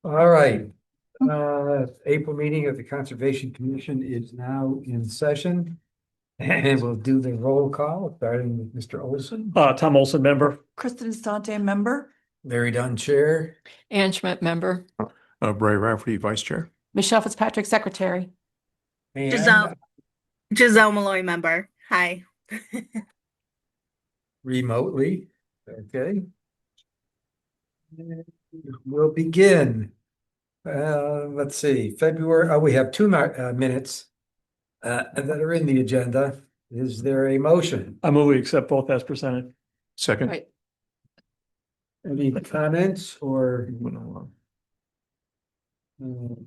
All right. April meeting of the Conservation Commission is now in session. And we'll do the roll call, starting with Mr. Olson. Tom Olson, member. Kristen Stante, member. Larry Dunn, chair. Ann Schmidt, member. Bray Rafferty, vice chair. Michelle Fitzpatrick, secretary. And Giselle Malloy, member. Hi. remotely, okay. And we'll begin. Let's see, February, we have two minutes that are in the agenda. Is there a motion? I move we accept both as presented. Second. Right. Any comments or? I'm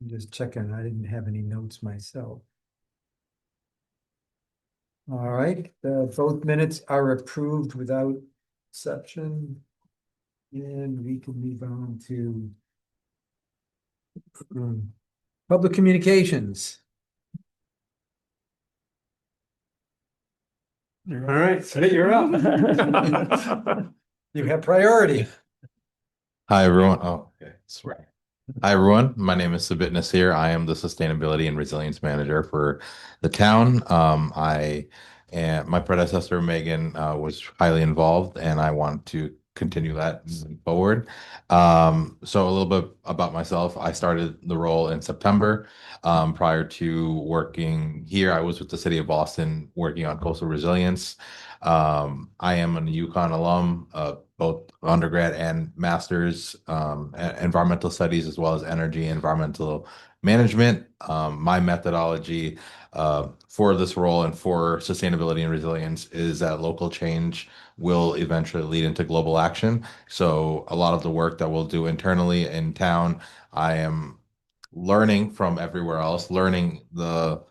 just checking, I didn't have any notes myself. All right, both minutes are approved without exception. And we can move on to public communications. All right, so you're up. You have priority. Hi, everyone. Oh, okay. Sorry. Hi, everyone. My name is Sabit Nasir. I am the Sustainability and Resilience Manager for the town. My predecessor, Megan, was highly involved, and I want to continue that moving forward. So a little bit about myself. I started the role in September. Prior to working here, I was with the city of Boston working on coastal resilience. I am an UConn alum, both undergrad and master's, environmental studies, as well as energy and environmental management. My methodology for this role and for sustainability and resilience is that local change will eventually lead into global action. So a lot of the work that we'll do internally in town, I am learning from everywhere else, learning the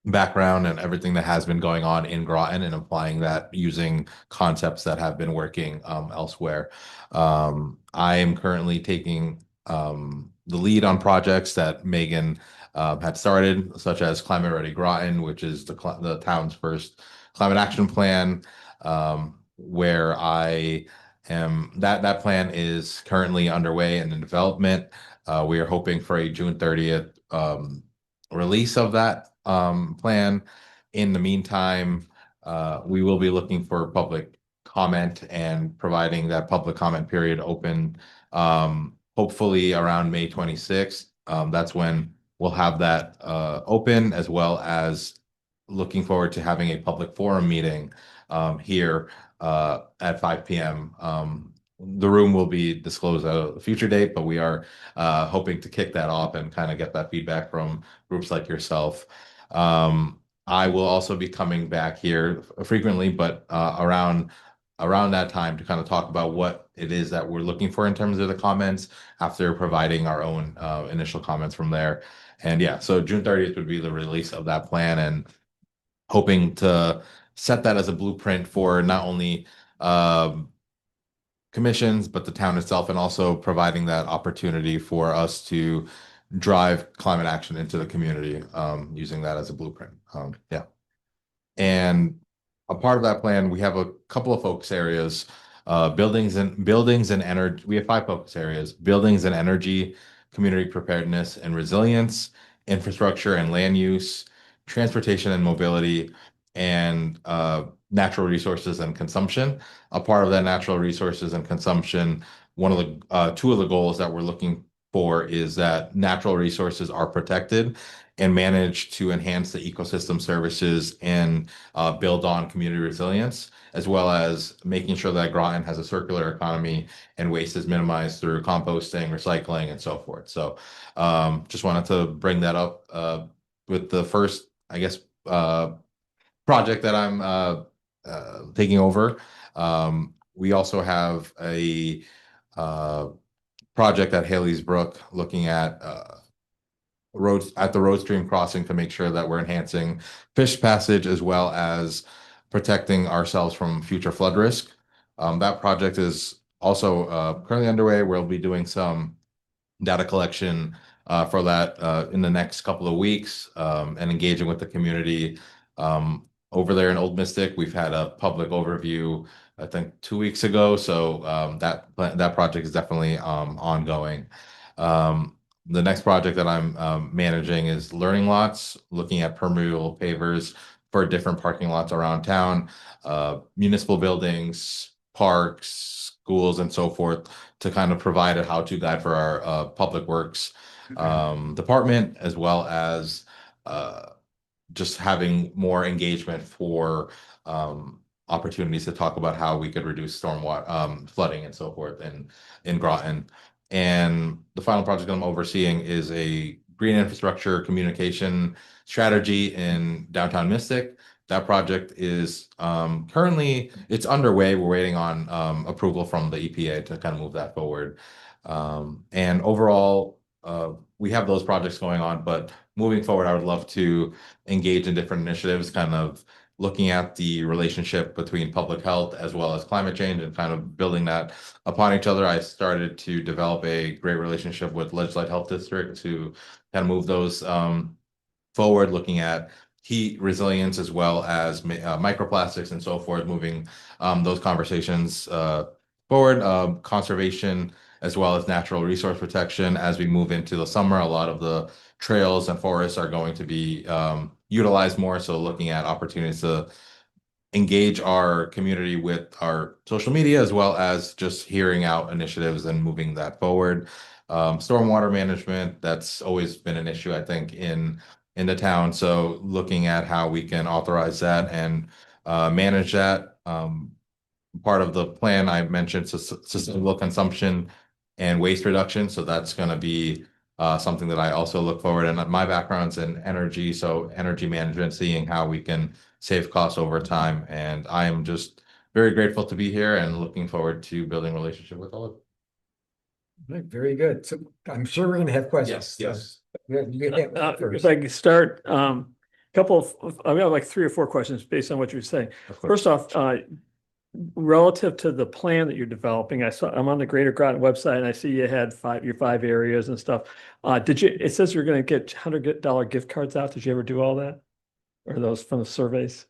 background and everything that has been going on in Groton and applying that using concepts that have been working elsewhere. I am currently taking the lead on projects that Megan had started, such as Climate Ready Groton, which is the town's first climate action plan, where I am that plan is currently underway and in development. We are hoping for a June 30th release of that plan. In the meantime, we will be looking for public comment and providing that public comment period open, hopefully around May 26th. That's when we'll have that open, as well as looking forward to having a public forum meeting here at 5 p.m. The room will be disclosed at a future date, but we are hoping to kick that off and kind of get that feedback from groups like yourself. I will also be coming back here frequently, but around that time to kind of talk about what it is that we're looking for in terms of the comments after providing our own initial comments from there. And yeah, so June 30th would be the release of that plan, and hoping to set that as a blueprint for not only commissions, but the town itself, and also providing that opportunity for us to drive climate action into the community, using that as a blueprint. Yeah. And a part of that plan, we have a couple of focus areas, buildings and energy. We have 5 focus areas: buildings and energy, community preparedness and resilience, infrastructure and land use, transportation and mobility, and natural resources and consumption. A part of that natural resources and consumption, one of the 2 of the goals that we're looking for is that natural resources are protected and managed to enhance the ecosystem services and build on community resilience, as well as making sure that Groton has a circular economy and waste is minimized through composting, recycling, and so forth. So just wanted to bring that up with the first, I guess, project that I'm taking over. We also have a project at Haley's Brook looking at roads at the road stream crossing to make sure that we're enhancing fish passage as well as protecting ourselves from future flood risk. That project is also currently underway. We'll be doing some data collection for that in the next couple of weeks, and engaging with the community. Over there in Old Mystic, we've had a public overview I think 2 weeks ago. So that project is definitely ongoing. The next project that I'm managing is learning lots, looking at permeable pavers for different parking lots around town, municipal buildings, parks, schools, and so forth, to kind of provide a how-to guide for our public works department, as well as uh, just having more engagement for opportunities to talk about how we could reduce stormwater flooding and so forth in Groton. And the final project I'm overseeing is a green infrastructure communication strategy in downtown Mystic. That project is currently it's underway. We're waiting on approval from the EPA to kind of move that forward. And overall, we have those projects going on, but moving forward, I would love to engage in different initiatives, kind of looking at the relationship between public health as well as climate change and kind of building that upon each other. I started to develop a great relationship with Legislate Health District to kind of move those forward, looking at heat resilience as well as microplastics and so forth, moving those conversations forward, conservation as well as natural resource protection. As we move into the summer, a lot of the trails and forests are going to be utilized more. So looking at opportunities to engage our community with our social media, as well as just hearing out initiatives and moving that forward. Stormwater management, that's always been an issue, I think, in the town. So looking at how we can authorize that and manage that. Part of the plan I mentioned sustainable consumption and waste reduction. So that's going to be something that I also look forward. And my background's in energy, so energy management, seeing how we can save costs over time. And I am just very grateful to be here and looking forward to building a relationship with all of you. Right, very good. So I'm sure we're gonna have questions. You have first. If I could start, couple of, I have like 3 or 4 questions based on what you're saying. Of course. First off, relative to the plan that you're developing, I'm on the Greater Groton website and I see you had your 5 areas and stuff. It says you're going to get $100 gift cards out. Did you ever do all that? Or are those from the surveys?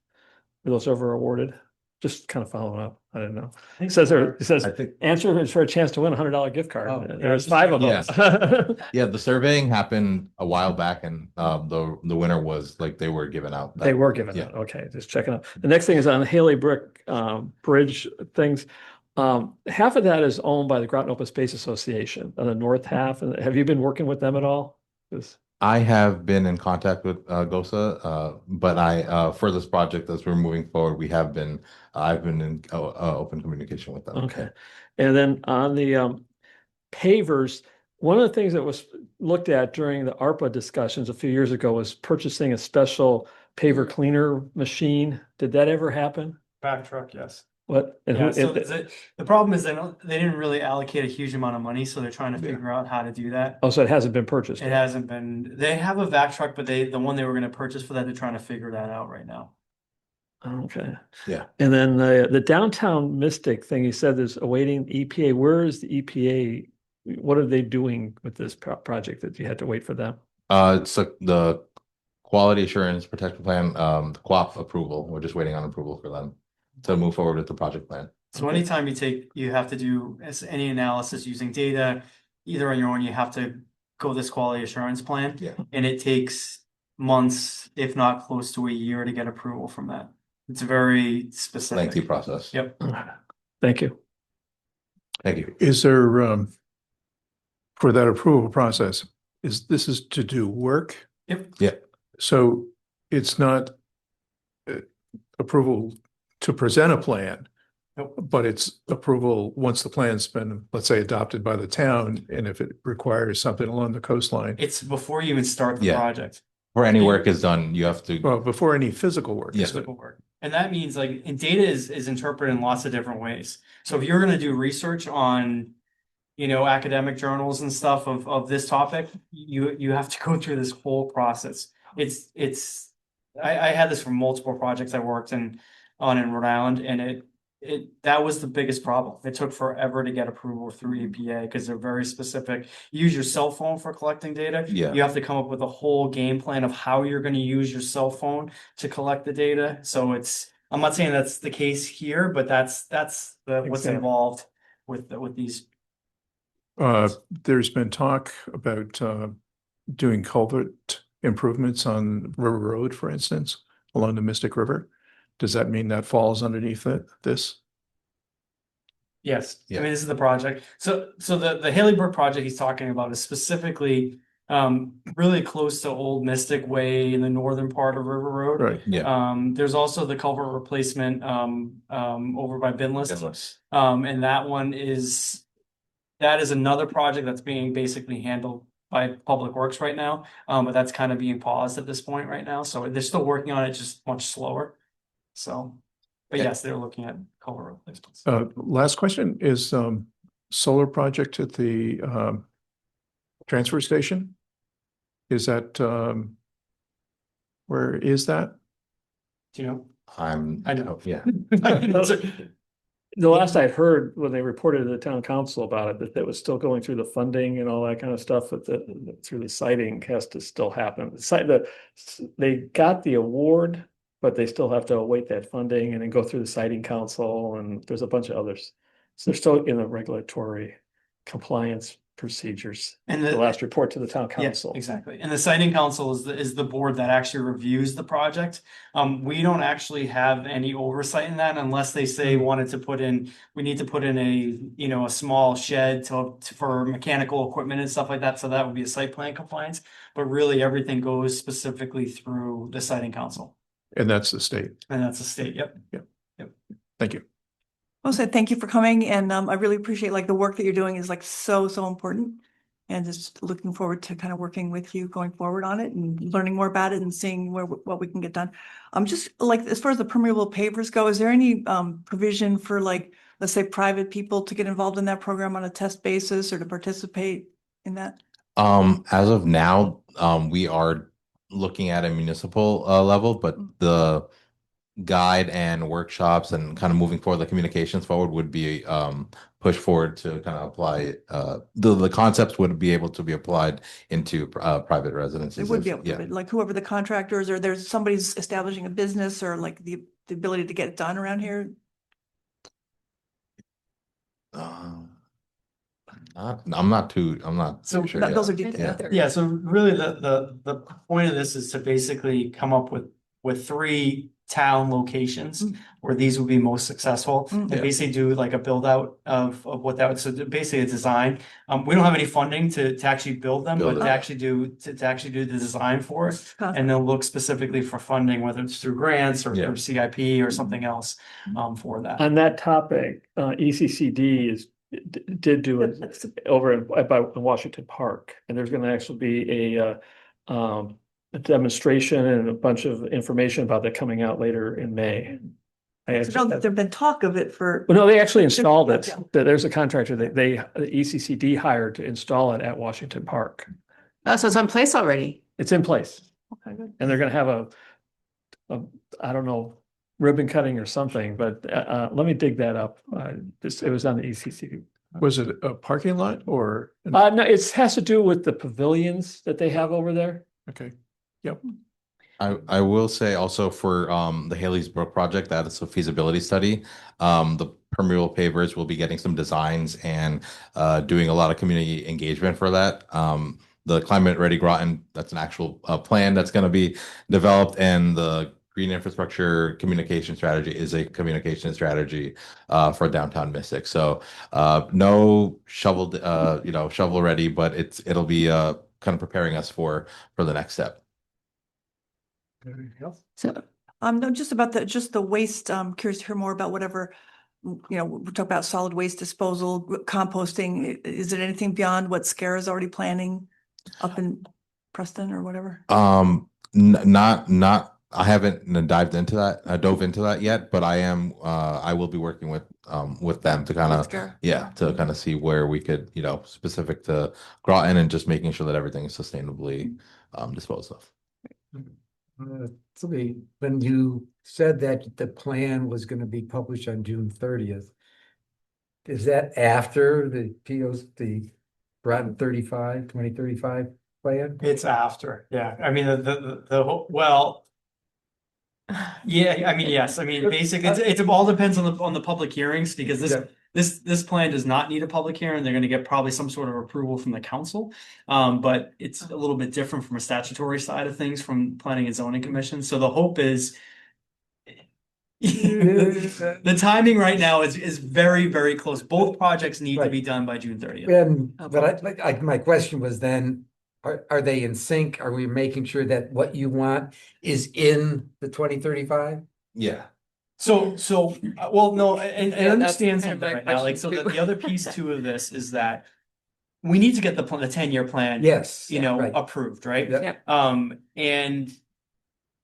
Were those ever awarded? Just kind of following up. I didn't know. It says I think answer is for a chance to win a $100 gift card. Oh, yeah, There's just 5 of yeah. those. Yeah, the surveying happened a while back, and the winner was like they were given out. They were given Yeah. out. Okay, just checking out. The next thing is on the Haley Brick Bridge things. Half of that is owned by the Groton Open Space Association, and the north half. And have you been working with them at all? 'Cause- I have been in contact with GOSA, but for this project, as we're moving forward, I've been in open communication with them. Okay. And then on the pavers, one of the things that was looked at during the ARPA discussions a few years ago was purchasing a special paver cleaner machine. Did that ever happen? Back truck, yes. What? And Yeah, who- so it- the problem is they didn't really allocate a huge amount of money, so they're trying to figure out how to do that. Oh, so it hasn't been purchased. It hasn't been, they have a vac truck, but the one they were gonna purchase for that, they're trying to figure that out right now. Okay. Yeah. And then the downtown Mystic thing, you said there's awaiting EPA. Where is the EPA? What are they doing with this project that you had to wait for them? It's the Quality Assurance Protection Plan, the QAP approval. We're just waiting on approval for them to move forward with the project plan. So anytime you have to do any analysis using data, either on your own, you have to go this quality assurance plan. Yeah. And it takes months, if not close to a year, to get approval from that. It's very specific. Lengthy process. Yep. Thank you. Thank you. Is there, for that approval process, this is to do work? Yep. Yeah. So it's not approval to present a plan, Nope. but it's approval once the plan's been, let's say, adopted by the town, and if it requires something along the coastline, It's before you even start the Yeah. project. Before any work is done, you have to. well, before any physical work. Yeah. is done. Physical work. And that means and data is interpreted in lots of different ways. So if you're gonna do research on, academic journals and stuff of this topic, you have to go through this whole process. I had this for multiple projects I worked on in Rhode Island, and that was the biggest problem. It took forever to get approval through EPA because they're very specific. You use your cell phone for collecting data. Yeah. You have to come up with a whole game plan of how you're going to use your cell phone to collect the data. So it's I'm not saying that's the case here, but that's what's Exactly. involved with these. There's been talk about doing culvert improvements on River Road, for instance, along the Mystic River. Does that mean that falls underneath this? Yes, I Yeah. mean, this is the project. So the Haley Brook project he's talking about is specifically really close to Old Mystic Way in the northern part of River Road. Right. Yeah. There's also the culvert replacement over by Binless. Endless. And that is another project that's being basically handled by Public Works right now. But that's kind of being paused at this point right now. So they're still working on it, just much slower. So, but yes, they're looking at culvert replacements. Last question is solar project at the transfer station. Is that where is that? Do you know? I know. Yeah. The last I heard when they reported to the town council about it, that was still going through the funding and all that kind of stuff, that through the siting has to still happen. They got the award, but they still have to await that funding and then go through the siting council, and there's a bunch of others. So they're still in the regulatory compliance procedures. And The last report to the town Yeah, council. exactly. And the siting council is the board that actually reviews the project. We don't actually have any oversight in that unless they say we need to put in a small shed for mechanical equipment and stuff like that. So that would be a site plan compliance. But really everything goes specifically through the siting council. And that's the state. And that's the state. Yep. Thank you. Well said, thank you for coming, and I really appreciate like the work that you're doing is like so important. And just looking forward to kind of working with you going forward on it and learning more about it and seeing what we can get done. Just like as far as the permeable pavers go, is there any provision for like, let's say, private people to get involved in that program on a test basis or to participate in that? As of now, we are looking at a municipal level, but the guide and workshops and kind of moving forward, the communications forward would be pushed forward to kind of apply the concepts would be able to be applied into private residences. It would be able to, Yeah. but like whoever the contractors or there's somebody's establishing a business or like the ability to get it done around here. I'm not too So sure. Those are yet. details. Yeah. Yeah, so really the point of this is to basically come up with 3 town locations where these would be most successful and Yeah. basically do like a build out of what that would, so basically a design. We don't have any funding to actually build them, Build but it. to actually do the design for it. And they'll look specifically for funding, whether it's through grants or Yeah. through CIP or something else for that. On that topic, ECCD did do it over in Washington Park, and there's going to actually be a demonstration and a bunch of information about that coming out later in May. There've been talk of it for. Well, no, they actually installed it. Yeah. There's a contractor that the ECCD hired to install it at Washington Park. Oh, so it's in place already. It's in place, Okay, good. and they're going to have a I don't know, ribbon cutting or something, but let me dig that up. It was on the ECCD. Was it a parking lot or? No, it has to do with the pavilions that they have over there. Okay. Yep. I will say also for the Haley's Brook project, that is a feasibility study. The permeable pavers will be getting some designs and doing a lot of community engagement for that. The Climate Ready Groton, that's an actual plan that's going to be developed, and the Green Infrastructure Communication Strategy is a communication strategy for downtown Mystic. So no shovel ready, but it'll be kind of preparing us for the next step. So No, just about the waste. Curious to hear more about whatever, we talk about solid waste disposal, composting. Is it anything beyond what SCARE is already planning up in Preston or whatever? Not. I haven't dove into that yet, but I will be working with them to kind of to kind of see where we could, specific to Groton and just making sure that everything is sustainably disposed of. When you said that the plan was going to be published on June 30th, is that after the Groton 2035 plan? It's after, yeah. I mean, Yeah, I mean, yes, I mean, basically, it all depends on the public hearings, because Yeah. this plan does not need a public hearing. They're gonna get probably some sort of approval from the council. But it's a little bit different from a statutory side of things from Planning and Zoning Commission. So the hope is the timing right now is very, very close. Both projects need to Right. be done by June 30th. But my question was then, are they in sync? Are we making sure that what you want is in the 2035? Yeah. So, well, no, and Yeah, that's understand kind of something my right now, like, so question, too. the other piece too of this is that we need to get the 10-year plan, Yes. you know, right. approved, right? Yep. Yep. And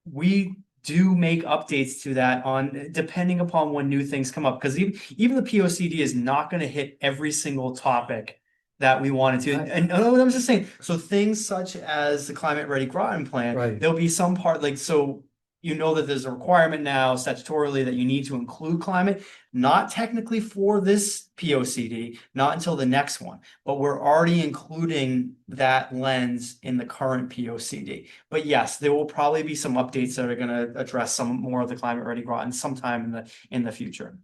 we do make updates to that on, depending upon when new things come up, because even the POCD is not gonna hit every single topic that we wanted to. Right. And I was just saying, so things such as the Climate Ready Groton plan, Right. there'll be some part, like, so you know that there's a requirement now statutorily that you need to include climate, not technically for this POCD, not until the next one, but we're already including that lens in the current POCD. But yes, there will probably be some updates that are gonna address some more of the Climate Ready Groton sometime in the future.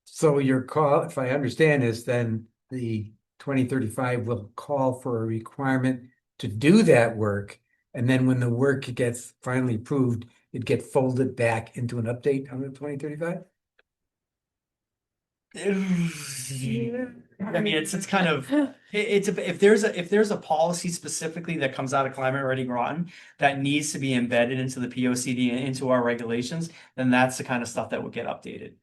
So your call, if I understand, is then the 2035 will call for a requirement to do that work. And then when the work gets finally approved, it get folded back into an update on the 2035? I mean, it's kind of, if there's a policy specifically that comes out of Climate Ready Groton that needs to be embedded into the POCD and into our regulations, then that's the kind of stuff that would get updated.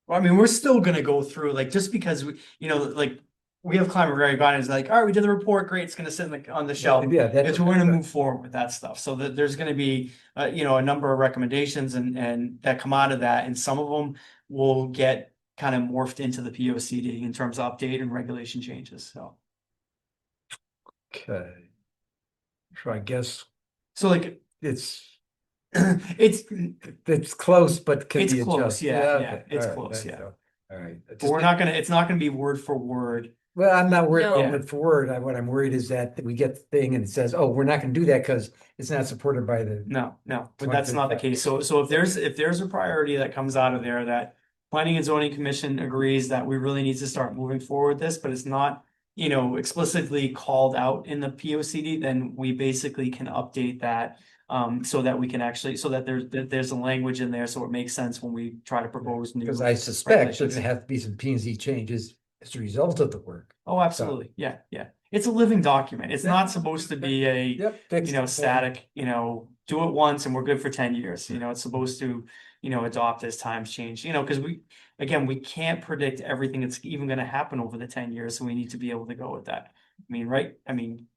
Well, I mean, we're still gonna go through, like, just because we, you know, like, we have Climate Ready Groton, it's like, all right, we did the report, great, it's gonna sit on the shelf. Yeah, that's. We're gonna move forward with that stuff, so that there's gonna be, you know, a number of recommendations and that come out of that, and some of them will get kind of morphed into the POCD in terms of update and regulation changes, so. Okay. So I guess So like, it's it's close, but can It's be close, adjusted. yeah, okay, it's all right, close, then, yeah. so, all right. but it's not gonna be word for word. Well, I'm not worried No. about word for word. What I'm worried is that we get the thing and it says, oh, we're not gonna do that because it's not supported by the. No, but that's not the 2035. case. So if there's a priority that comes out of there that Planning and Zoning Commission agrees that we really need to start moving forward with this, but it's not, you know, explicitly called out in the POCD, then we basically can update that. So that we can actually, so that there's a language in there, so it makes sense when we try to propose new. Because I suspect there's regulations. gonna have to be some P and Z changes as a result of the work. Oh, absolutely. Yeah. It's a living document. It's not supposed to be a, Yep. you know, static, you know, do it once and we're good for 10 years. You know, it's supposed to, you know, adopt as times change, you know, because we can't predict everything that's even going to happen over the 10 years. So we need to be able to go with that. I mean, right? I mean,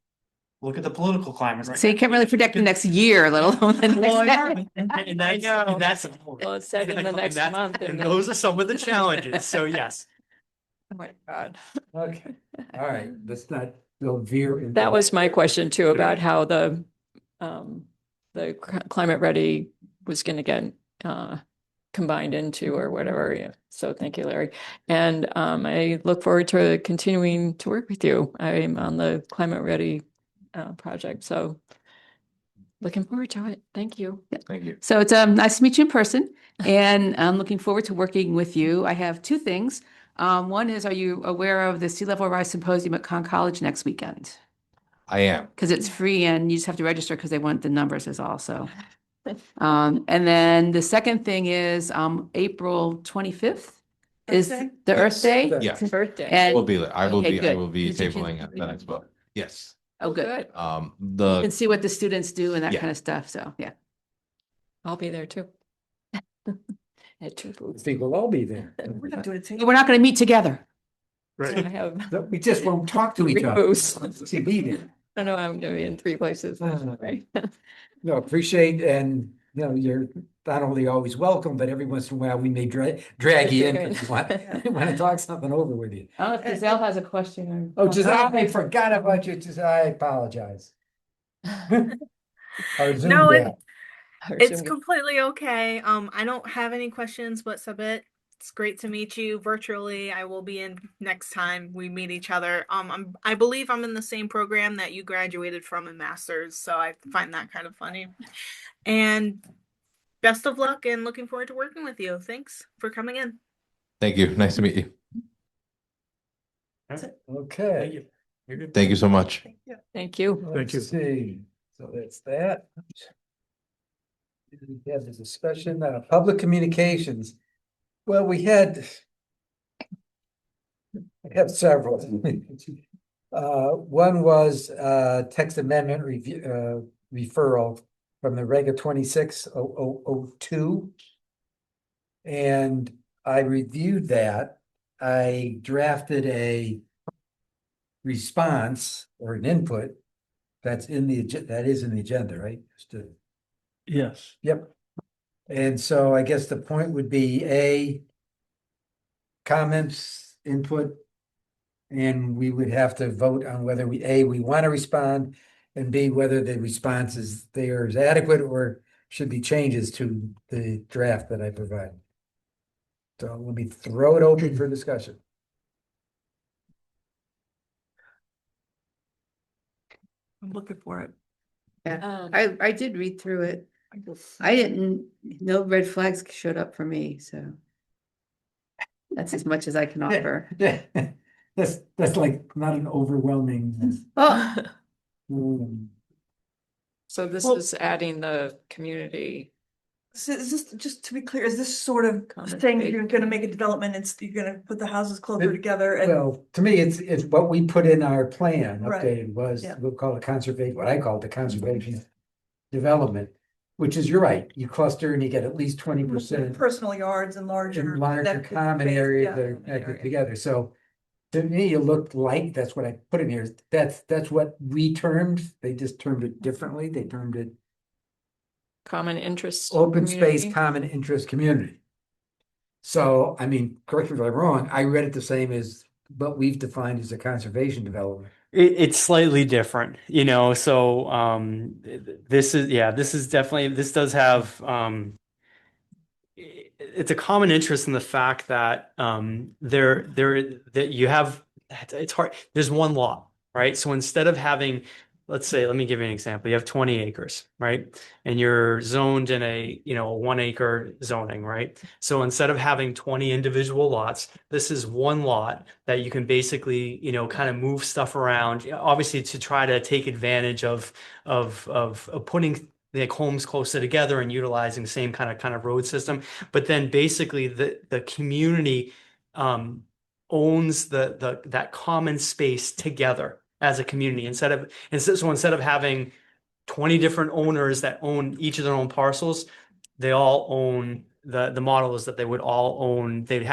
look at the political climate right So you now. can't really predict the next year, let alone the Well, next. I know, and that's Well, it's set in the and next that's- month. and and those are some of the challenges. So yes. Oh my God. Okay, all right, let's not go veer. into- That was my question too, about how the climate ready was gonna get combined into or whatever. Yeah. So thank you, Larry. And I look forward to continuing to work with you. I'm on the climate ready project, so looking forward to it. Thank you. Thank you. So it's nice to meet you in person, and I'm looking forward to working with you. I have two things. One is, are you aware of the Sea Level Rise Symposium at Conn College next weekend? I am. Because it's free and you just have to register because they want the numbers as also. And then the second thing is April 25th is Earth Day? the Earth Day. Yes. Yeah. It's birthday. And I will Okay, be good. Did you tabling choose- at the next book. Yes. oh, good. You The can see what the students do and that Yeah. kind of stuff. So yeah. I'll be there too. At two I booths. think we'll all be there. We're not doing it We're not going to meet together. I have So we just won't talk to each three other. booths. See, be there. I know I'm gonna be in three places, right? No, appreciate, and you know, you're not only always welcome, but every once in a while we may drag you in because we want to talk something over with you. Oh, if Giselle has a question. Oh, Giselle, I forgot about you, Giselle, I apologize. Our Zoom No, guy. it's completely okay. I don't have any questions, but Sabit, it's great to meet you virtually. I will be in next time we meet each other. I believe I'm in the same program that you graduated from in masters, so I find that kind of funny. And best of luck and looking forward to working with you. Thanks for coming in. Thank you. Nice to meet you. Okay. Thank you so much. Thank you. Thank you. Let's see. So that's that. We have the discussion, public communications. Well, we have several. One was text amendment review referral from the Reg 26/002. And I reviewed that. I drafted a response or an input that is in the agenda, right? Yes. Yep. And so I guess the point would be comments, input, and we would have to vote on whether we want to respond, and B, whether the response is adequate or should be changes to the draft that I provided. So let me throw it open for discussion. I'm looking for it. Yeah, I did read through it. I didn't, no red flags showed up for me, so. That's as much as I can offer. Yeah, that's like not an overwhelming. Oh, So this Well- is adding the community. So is this, just to be clear, is this sort of Comment saying page. you're gonna make a development, you're gonna put the houses closer It- together and, Well, to me, it's what we put in our plan Right. updated was, Yeah. we'll call it conservation, what I call it the conservation development, which is, you're right, you cluster and you get at least 20% personal yards and larger. in larger connected common space, areas yeah. that are connected together. So to me, it looked like, that's what I put in here. That's what we termed, they just termed it differently. They termed it Common interest. open space, community. common interest community. So, I mean, correct me if I'm wrong, I read it the same as what we've defined as a conservation development. It's slightly different, you know, so this is definitely, this does have it's a common interest in the fact that that you have, it's hard, there's one lot, right? So instead of having, let's say, let me give you an example. You have 20 acres, right? And you're zoned in a 1 acre zoning, right? So instead of having 20 individual lots, this is one lot that you can basically, kind of move stuff around, obviously to try to take advantage of putting the homes closer together and utilizing the same kind of road system. But then basically the community owns that common space together as a community instead of having 20 different owners that own each of their own parcels, they all own the model is that they would all own, they'd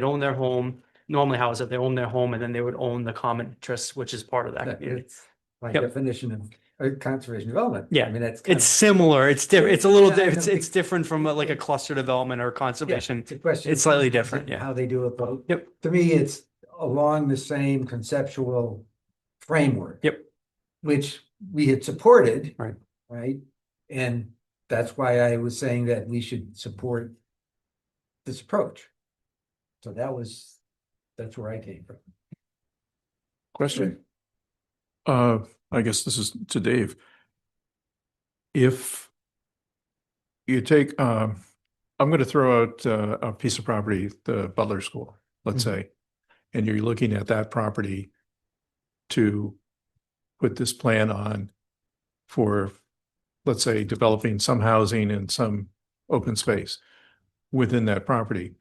own their home, normally how is it, they own their home and then they would own the common interest, which is part of that community. It's my Yep. definition of conservation development. Yeah, I mean, that's kind It's of- similar, it's different, it's a little, Yeah, I it's know. different from like a cluster development or Yeah, conservation. it's a question. It's slightly different, yeah. How they do it, but Yep. to me, it's along the same conceptual framework. Yep. Which we had supported. Right. Right, and that's why I was saying that we should support this approach. So that's where I came from. Question. I guess this is to Dave. If you take, I'm going to throw out a piece of property, the Butler School, let's say, and you're looking at that property to put this plan on for, let's say, developing some housing and some open space within that property.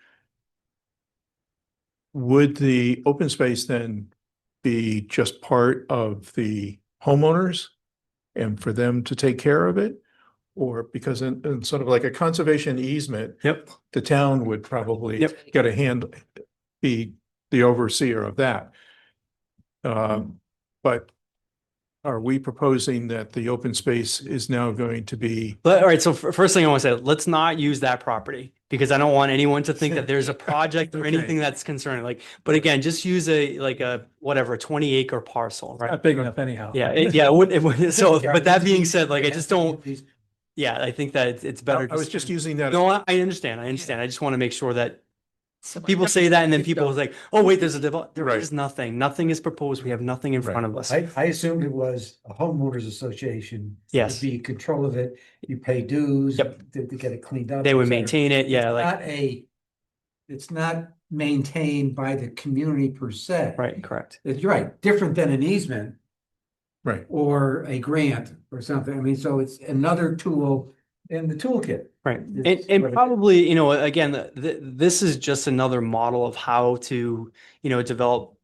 Would the open space then be just part of the homeowners and for them to take care of it? Or because in sort of like a conservation easement, Yep. the town would probably Yep. get a hand, be the overseer of that. But are we proposing that the open space is now going to be? All right, so first thing I want to say, let's not use that property because I don't want anyone to think that there's a project or Okay. anything that's concerning. But again, just use a 20 acre parcel, right? Not big enough anyhow. Yeah, it would. So, but that being said, I just don't. Yeah, I think that it's better. I was just using that. No, I understand. I just want to make sure that People say that and then people Don't- was like, oh, wait, there's a develop. There Right. is nothing. Nothing is proposed. We have nothing in Right. front of us. I assumed it was a homeowners association. Yes. Would be in control of it. You pay dues. Yep. To get it cleaned up. They would et cetera. maintain it. Yeah, It's like, not it's not maintained by the community per se. right, correct. You're right, different than an easement Right. or a grant or something. I mean, so it's another tool in the toolkit. Right. And, It's and what it is. probably, again, this is just another model of how to, develop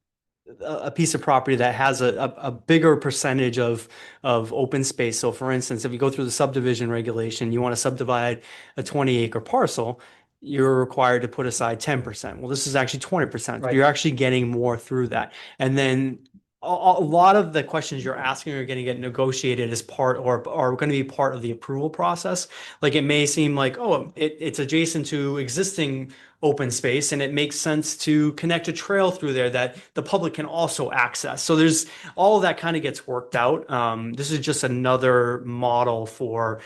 a piece of property that has a bigger percentage of open space. So for instance, if you go through the subdivision regulation, you want to subdivide a 20-acre parcel, you're required to put aside 10%. Well, this is actually 20%. Right. You're actually getting more through that. And then a lot of the questions you're asking are going to get negotiated as part or are going to be part of the approval process. Like it may seem like, oh, it's adjacent to existing open space and it makes sense to connect a trail through there that the public can also access. So there's all of that kind of gets worked out. This is just another model for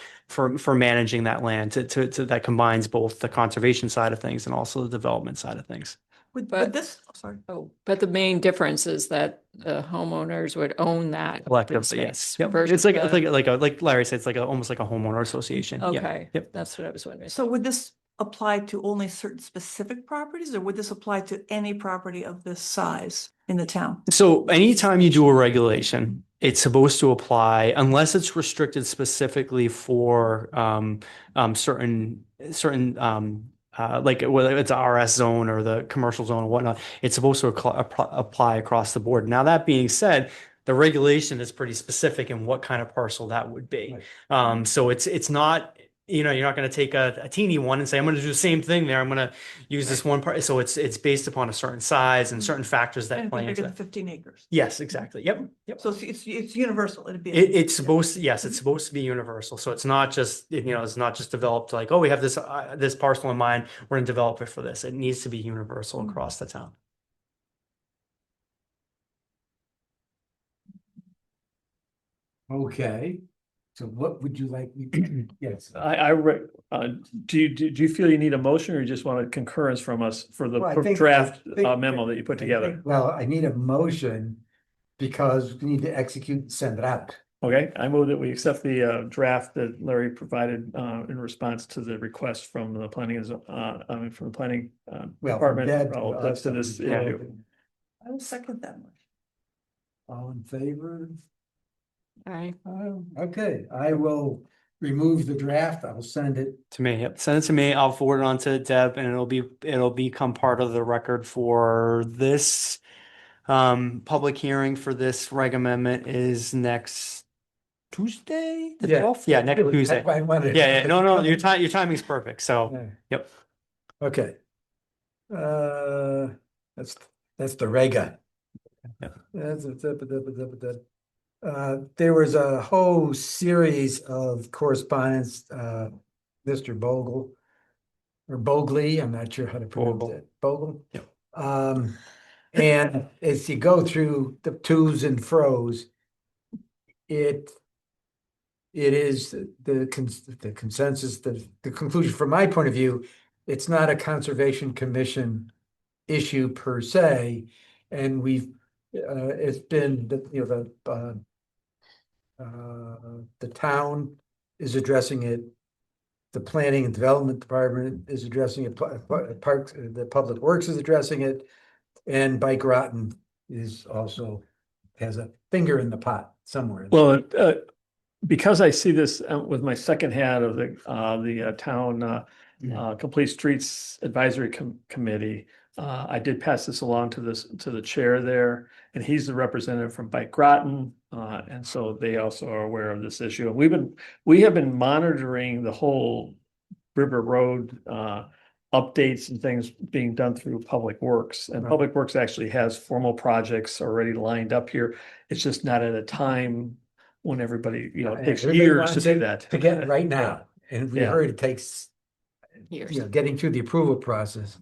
managing that land to that combines both the conservation side of things and also the development side of things. Would But- this, sorry. Oh, but the main difference is that the homeowners would own that. open Collectively, space yes. Yep. versus It's like the- like Larry said, it's like almost like a homeowner association. Yeah. Okay, Yep. that's what I was wondering. So would this apply to only certain specific properties, or would this apply to any property of this size in the town? So anytime you do a regulation, it's supposed to apply unless it's restricted specifically for certain like whether it's a RS zone or the commercial zone or whatnot, it's supposed to apply across the board. Now, that being said, the regulation is pretty specific in what kind of parcel that would be. So it's not, you're not going to take a teeny one and say, I'm going to do the same thing there. I'm going to use this one part. So it's based upon a certain size and certain factors that Anything play bigger into than that. 15 acres. Yes, exactly. Yep. Yep. So it's universal, it'd be. It's supposed to, yes, it's supposed to be universal. So it's not just, it's not just developed like, oh, we have this parcel in mind. We're going to develop it for this. It needs to be universal across the town. Okay, so what would you like me? Yes. Do you feel you need a motion or you just want a concurrence from us for the Well, I think- draft I think- memo that you put I together? think- Well, I need a motion because we need to execute and send it out. Okay, I move that we accept the draft that Larry provided in response to the request from the planning, from the planning Well, department. Deb, Relative to this issue. I will second that one. All in favor? Aye. Okay, I will remove the draft. I'll send it. To me, yep. Send it to me. I'll forward it on to Deb and it'll become part of the record for this public hearing for this reg amendment is next Tuesday, the 12th? Yeah, next Tuesday. I wanted. Yeah, no, your timing's perfect. So, Yeah. yep. Okay. That's the rega. Yeah. There was a whole series of correspondence, Mr. Bogle or Bogley, I'm not sure how to pronounce it. Bogle? Yep. And as you go through the twos and fros, it is the consensus, the conclusion from my point of view, it's not a Conservation Commission issue per se, and it's been the town is addressing it, the Planning and Development Department is addressing it, Parks, the Public Works is addressing it, and Groton is also has a finger in the pot somewhere. Well, because I see this with my second hat of the town Complete Streets Advisory Committee, I did pass this along to the chair there, and he's the representative from Groton, and so they also are aware of this issue. And we have been monitoring the whole River Road updates and things being done through Public Works, and Public Works actually has formal projects already lined up here. It's just not at a time when everybody, it takes Everybody years wants to do it that. to get it right now, and we Yeah. heard it takes, Years. getting through the approval process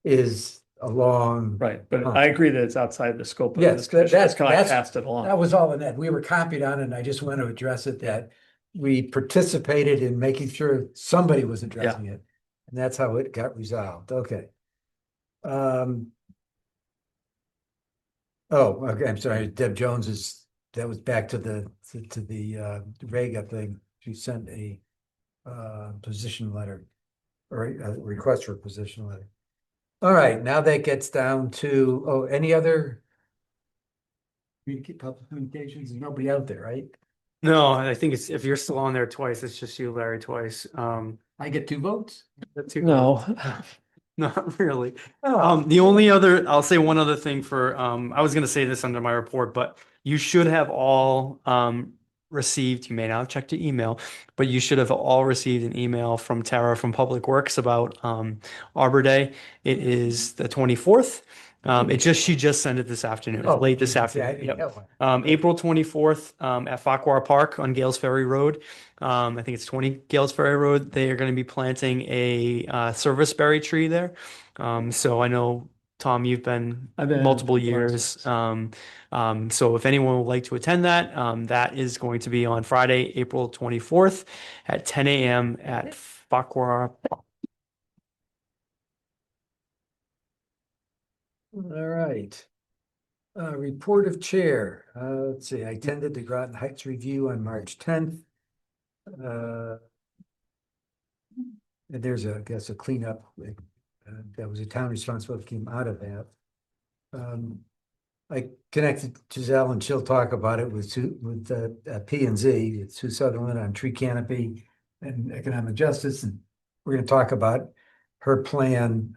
is a long. Right, but Huh. I agree that it's outside the scope of Yes, this commission. that's- That's how I that's- passed it along. That was all in that. We were copied on it, and I just want to address it that we participated in making sure somebody was addressing it. And that's how it got resolved. Okay. Um, oh, okay, I'm sorry. Deb Jones that was back to the Rega thing. She sent a position letter or a request for a position letter. All right, now that gets down to, any other public communications? There's nobody out there, right? No, I think it's, if you're still on there twice, it's just you, Larry, twice. I get 2 votes? That's two No. votes. Not really. Oh, The only other, I'll say one other thing for, I was gonna say this under my report, but you should have all received, you may not have checked your email, but you should have all received an email from Tara from Public Works about Arbor Day. It is the 24th. She just sent it this afternoon, Oh, late this yeah, I afternoon. didn't Yep. get one. April 24th, at Farquhar Park on Gales Ferry Road. I think it's 20 Gales Ferry Road. They are going to be planting a serviceberry tree there. So I know, Tom, you've been I've been multiple once. years. So if anyone would like to attend that, that is going to be on Friday, April 24th at 10 a.m. at Farquhar. All right. Report of chair. Let's see, I attended the Groton Heights Review on March 10th. And there's I guess, a cleanup that was a town responsibility came out of that. I connected Giselle and she'll talk about it with P and Z, Sue Sutherland on tree canopy and economic justice. And we're going to talk about her plan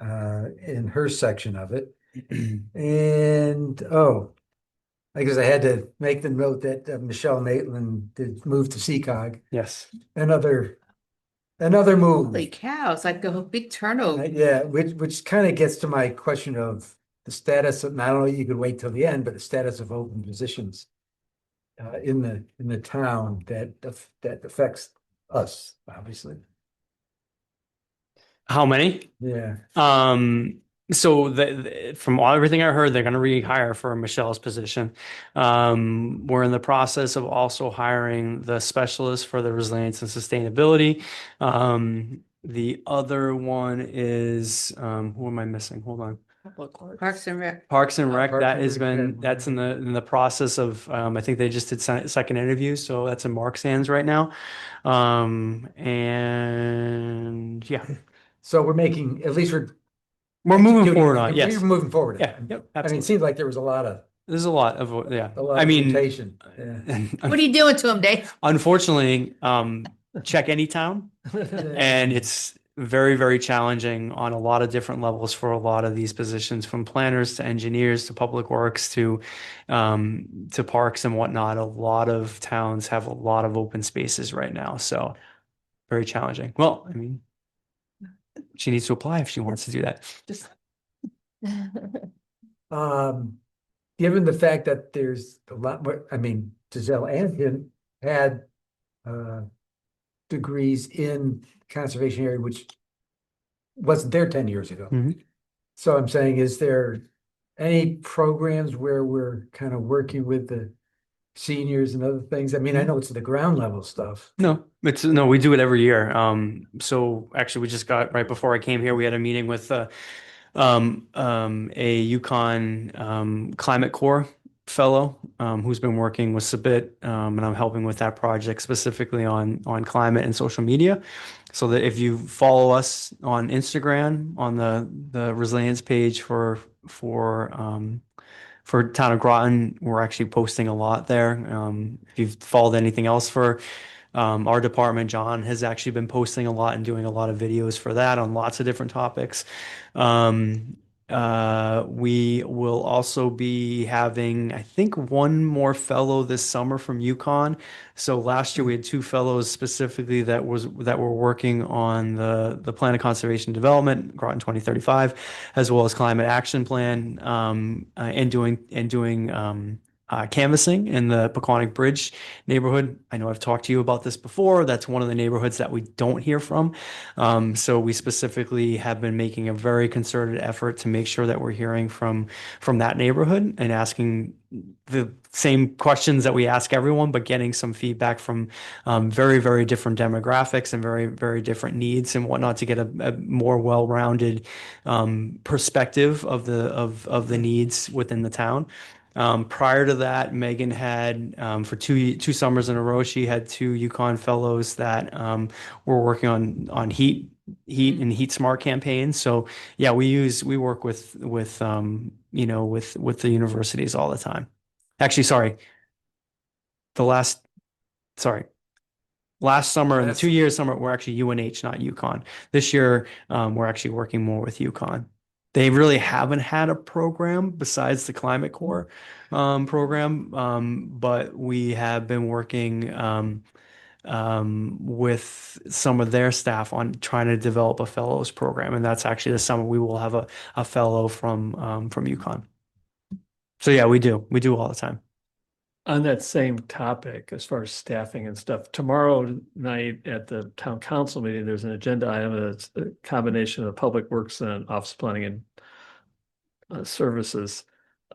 in her section of it. And I guess I had to make the note that Michelle Maitland did move to CCOG. Yes. Another move. Holy cow, it's like a big turnover. Yeah, which kind of gets to my question of the status of, not only you could wait till the end, but the status of open positions in the town that affects us, obviously. How many? Yeah. So from everything I heard, they're going to rehire for Michelle's position. We're in the process of also hiring the specialist for the resilience and sustainability. The other one is, who am I missing? Hold on. Parks and Rec. Parks and Rec, Parks that and has Rec, been, yeah. that's in the process of, I think they just did second interviews, so that's in Mark's hands right now. And yeah, So we're making, at least we're moving executing forward on, everything. yes. We're moving forward. Yeah, yep, I mean, it absolutely. seems like there was a lot of There's a lot of, yeah. a lot I of mean, mutation. Yeah. What are you doing to him, Dave? unfortunately, check any town, and it's very, very challenging on a lot of different levels for a lot of these positions, from planners to engineers to public works to parks and whatnot. A lot of towns have a lot of open spaces right now, so very challenging. Well, I mean, she needs to apply if she wants to do that. Just Given the fact that there's a lot more, I mean, Giselle and him had degrees in conservation area, which wasn't there 10 years ago. Mhm. So I'm saying, is there any programs where we're kind of working with the seniors and other things? I mean, I know it's the ground level stuff. No, we do it every year. So actually we just got, right before I came here, we had a meeting with a Yukon Climate Corps fellow who's been working with Sabit, and I'm helping with that project specifically on climate and social media. So that if you follow us on Instagram on the resilience page for Town of Groton, we're actually posting a lot there. If you've followed anything else for our department, John has actually been posting a lot and doing a lot of videos for that on lots of different topics. We will also be having, I think, one more fellow this summer from Yukon. So last year we had two fellows specifically that were working on the Plan of Conservation Development, Groton 2035, as well as Climate Action Plan, and doing canvassing in the Peconic Bridge neighborhood. I know I've talked to you about this before. That's one of the neighborhoods that we don't hear from. So we specifically have been making a very concerted effort to make sure that we're hearing from that neighborhood and asking the same questions that we ask everyone, but getting some feedback from very, very different demographics and very, very different needs and whatnot to get a more well-rounded perspective of the needs within the town. Prior to that, Megan had for two summers in a row, she had two Yukon fellows that were working on heat and heat smart campaigns. So yeah, we work with you know with the universities all the time. Actually, sorry, the last sorry. Last summer and the 2 years summer, we're actually UNH, not Yukon. This year, we're actually working more with Yukon. They really haven't had a program besides the Climate Corps program, but we have been working with some of their staff on trying to develop a fellows program, and that's actually this summer we will have a fellow from Yukon. So yeah, we do all the time. On that same topic, as far as staffing and stuff, tomorrow night at the town council meeting, there's an agenda item that's a combination of public works and office planning and services.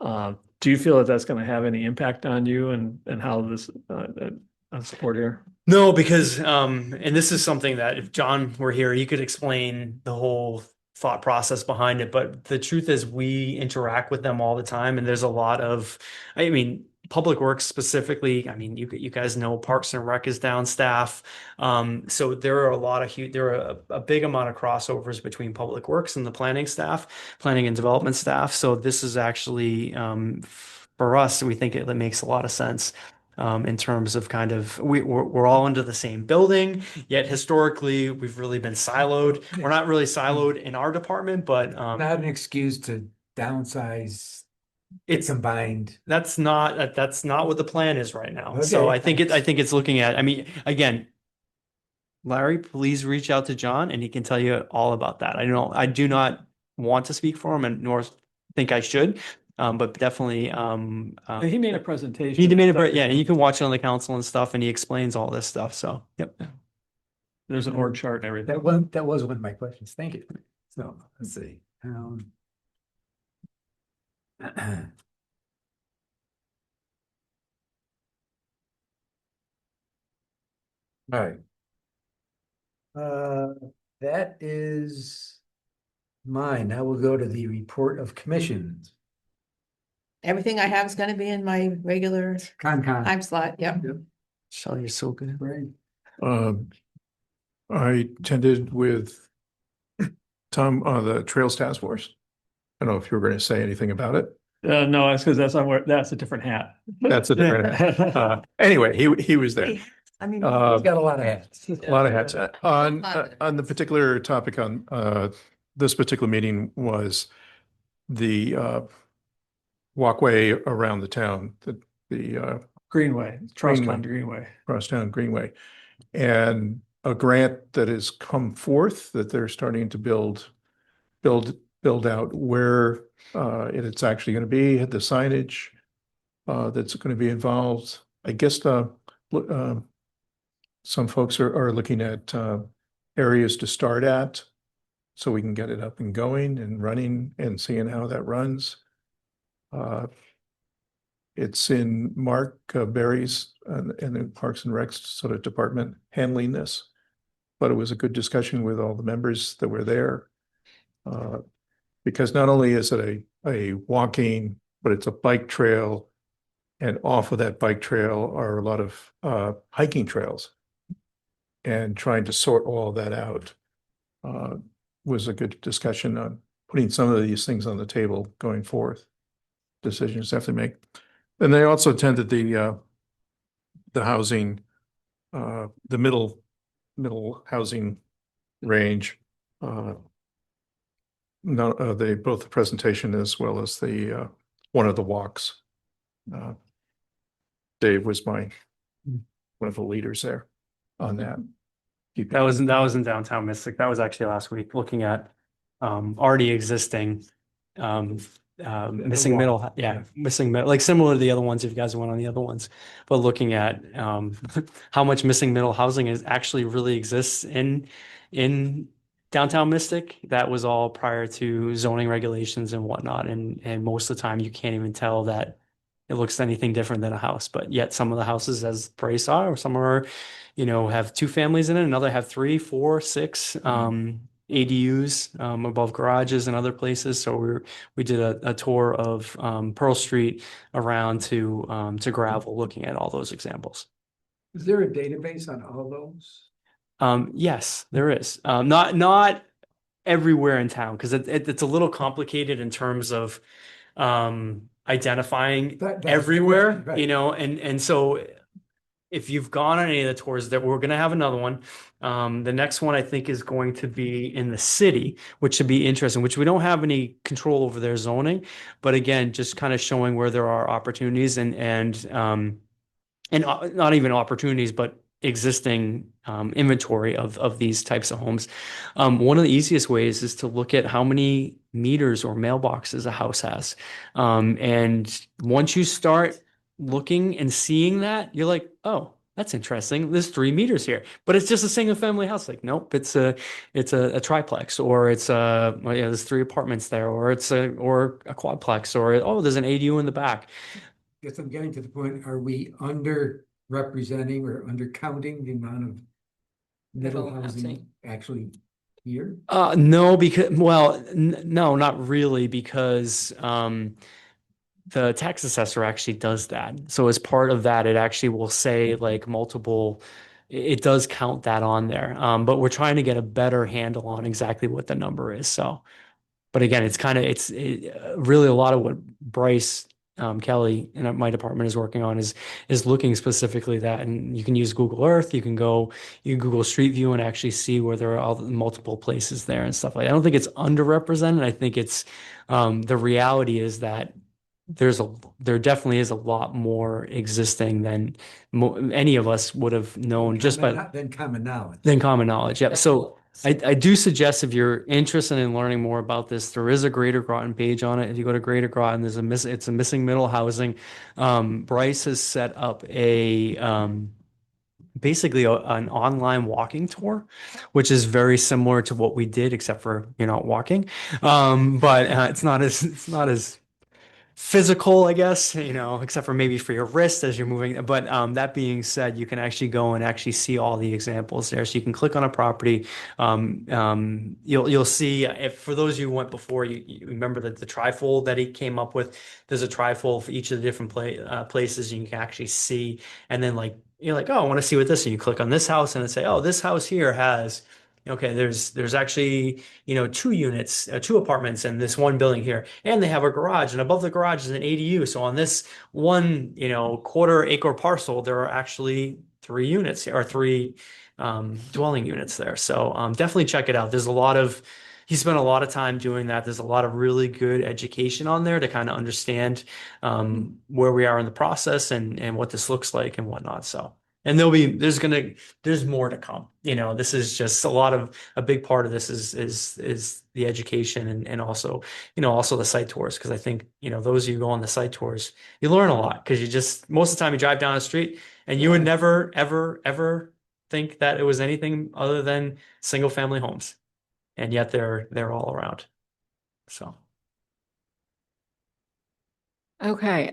Do you feel that that's going to have any impact on you and how this on support here? No, because and this is something that if John were here, he could explain the whole thought process behind it. But the truth is we interact with them all the time, and there's a lot of, I mean, Public Works specifically, I mean, you guys know Parks and Rec is down staff. So there are a big amount of crossovers between Public Works and the planning staff, planning and development staff. So this is actually for us, we think it makes a lot of sense. In terms of kind of we're all under the same building, yet historically we've really been siloed. We're not really siloed in our department, but Not an excuse to downsize. it's Combined. that's not what the plan is right now. So Okay, I think it's looking at, I mean, again, Larry, please reach out to John and he can tell you all about that. I do not want to speak for him and nor think I should. But definitely, He made a presentation. he made it, yeah, and you can watch it on the council and stuff, and he explains all this stuff. So, yep. There's an org chart and everything. That was one of my questions. Thank you. So let's see. All right. That is mine. Now we'll go to the report of commissions. Everything I have is gonna be in my regular Concon. time slot, yep. Shelley, you're so good. Right. I attended with Tom on the Trails Task Force. I don't know if you were going to say anything about it. No, that's because that's a different hat. That's a different. Anyway, he was there. I mean, He's got a lot of hats. A lot of hats. On the particular topic on this particular meeting was the walkway around the town, the Greenway, Charlestown Greenway. Crosstown Greenway, and a grant that has come forth that they're starting to build out where it's actually going to be, the signage that's going to be involved. I guess some folks are looking at areas to start at so we can get it up and going and running and seeing how that runs. It's in Mark Berry's and the Parks and Recs sort of department handling this, but it was a good discussion with all the members that were there. Because not only is it a walking, but it's a bike trail, and off of that bike trail are a lot of hiking trails. And trying to sort all that out was a good discussion on putting some of these things on the table going forth. Decisions have to make. And they also attended the housing, the middle housing range. They both the presentation as well as the one of the walks. Dave was one of the leaders there on that. That was in downtown Mystic. That was actually last week, looking at already existing missing wall, middle, yeah. missing middle, like similar to the other ones, if you guys went on the other ones, but looking at how much missing middle housing is actually really exists in downtown Mystic. That was all prior to zoning regulations and whatnot, and most of the time you can't even tell that it looks anything different than a house. But yet some of the houses, as Bray saw, or some are, have two families in it, another have three, four, six. ADUs above garages and other places. So we did a tour of Pearl Street around to Gravel, looking at all those examples. Is there a database on all those? Yes, there is. Not everywhere in town, because it's a little complicated in terms of identifying That's the everywhere, question, right. and so if you've gone on any of the tours, that we're going to have another one. The next one I think is going to be in the city, which should be interesting, which we don't have any control over their zoning, but again, just kind of showing where there are opportunities and not even opportunities, but existing inventory of these types of homes. One of the easiest ways is to look at how many meters or mailboxes a house has. And once you start looking and seeing that, you're like, oh, that's interesting. There's 3 meters here, but it's just a single family house. Like, nope, it's a triplex, or it's there's 3 apartments there, or it's a quadplex, or oh, there's an ADU in the back. Guess I'm getting to the point, are we underrepresenting or undercounting the amount of middle Middle housing housing. actually here? No, because no, not really, because the tax assessor actually does that. So as part of that, it actually will say like multiple. It does count that on there, but we're trying to get a better handle on exactly what the number is. So, but again, it's really a lot of what Bryce Kelly in my department is working on is looking specifically that, and you can use Google Earth, you can Google Street View and actually see where there are all the multiple places there and stuff like that. I don't think it's underrepresented. I think it's the reality is that there definitely is a lot more existing than any of us would have known just by Then common knowledge. than common knowledge. Yeah. So I do suggest, if you're interested in learning more about this, there is a Greater Groton page on it. If you go to Greater Groton, it's a missing middle housing. Bryce has set up basically an online walking tour, which is very similar to what we did, except for you're not walking. But it's not as physical, I guess, except for maybe for your wrist as you're moving. But that being said, you can actually go and actually see all the examples there. So you can click on a property. You'll see, if for those of you who went before, you remember that the trifold that he came up with. There's a trifold for each of the different places, and you can actually see. And then you're like, oh, I want to see what this. And you click on this house, and it say, oh, this house here has. Okay, there's actually 2 units, 2 apartments in this one building here, and they have a garage, and above the garage is an ADU. So on this one quarter-acre parcel, there are actually 3 units or 3 dwelling units there. So definitely check it out. He spent a lot of time doing that. There's a lot of really good education on there to kind of understand where we are in the process and what this looks like and whatnot. So. And there's more to come. This is just a big part of this is the education and also, also the site tours. Cause I think, those of you who go on the site tours, you learn a lot, because most of the time you drive down the street and you would never, ever, ever think that it was anything other than single family homes. And yet they're all around. So. Okay,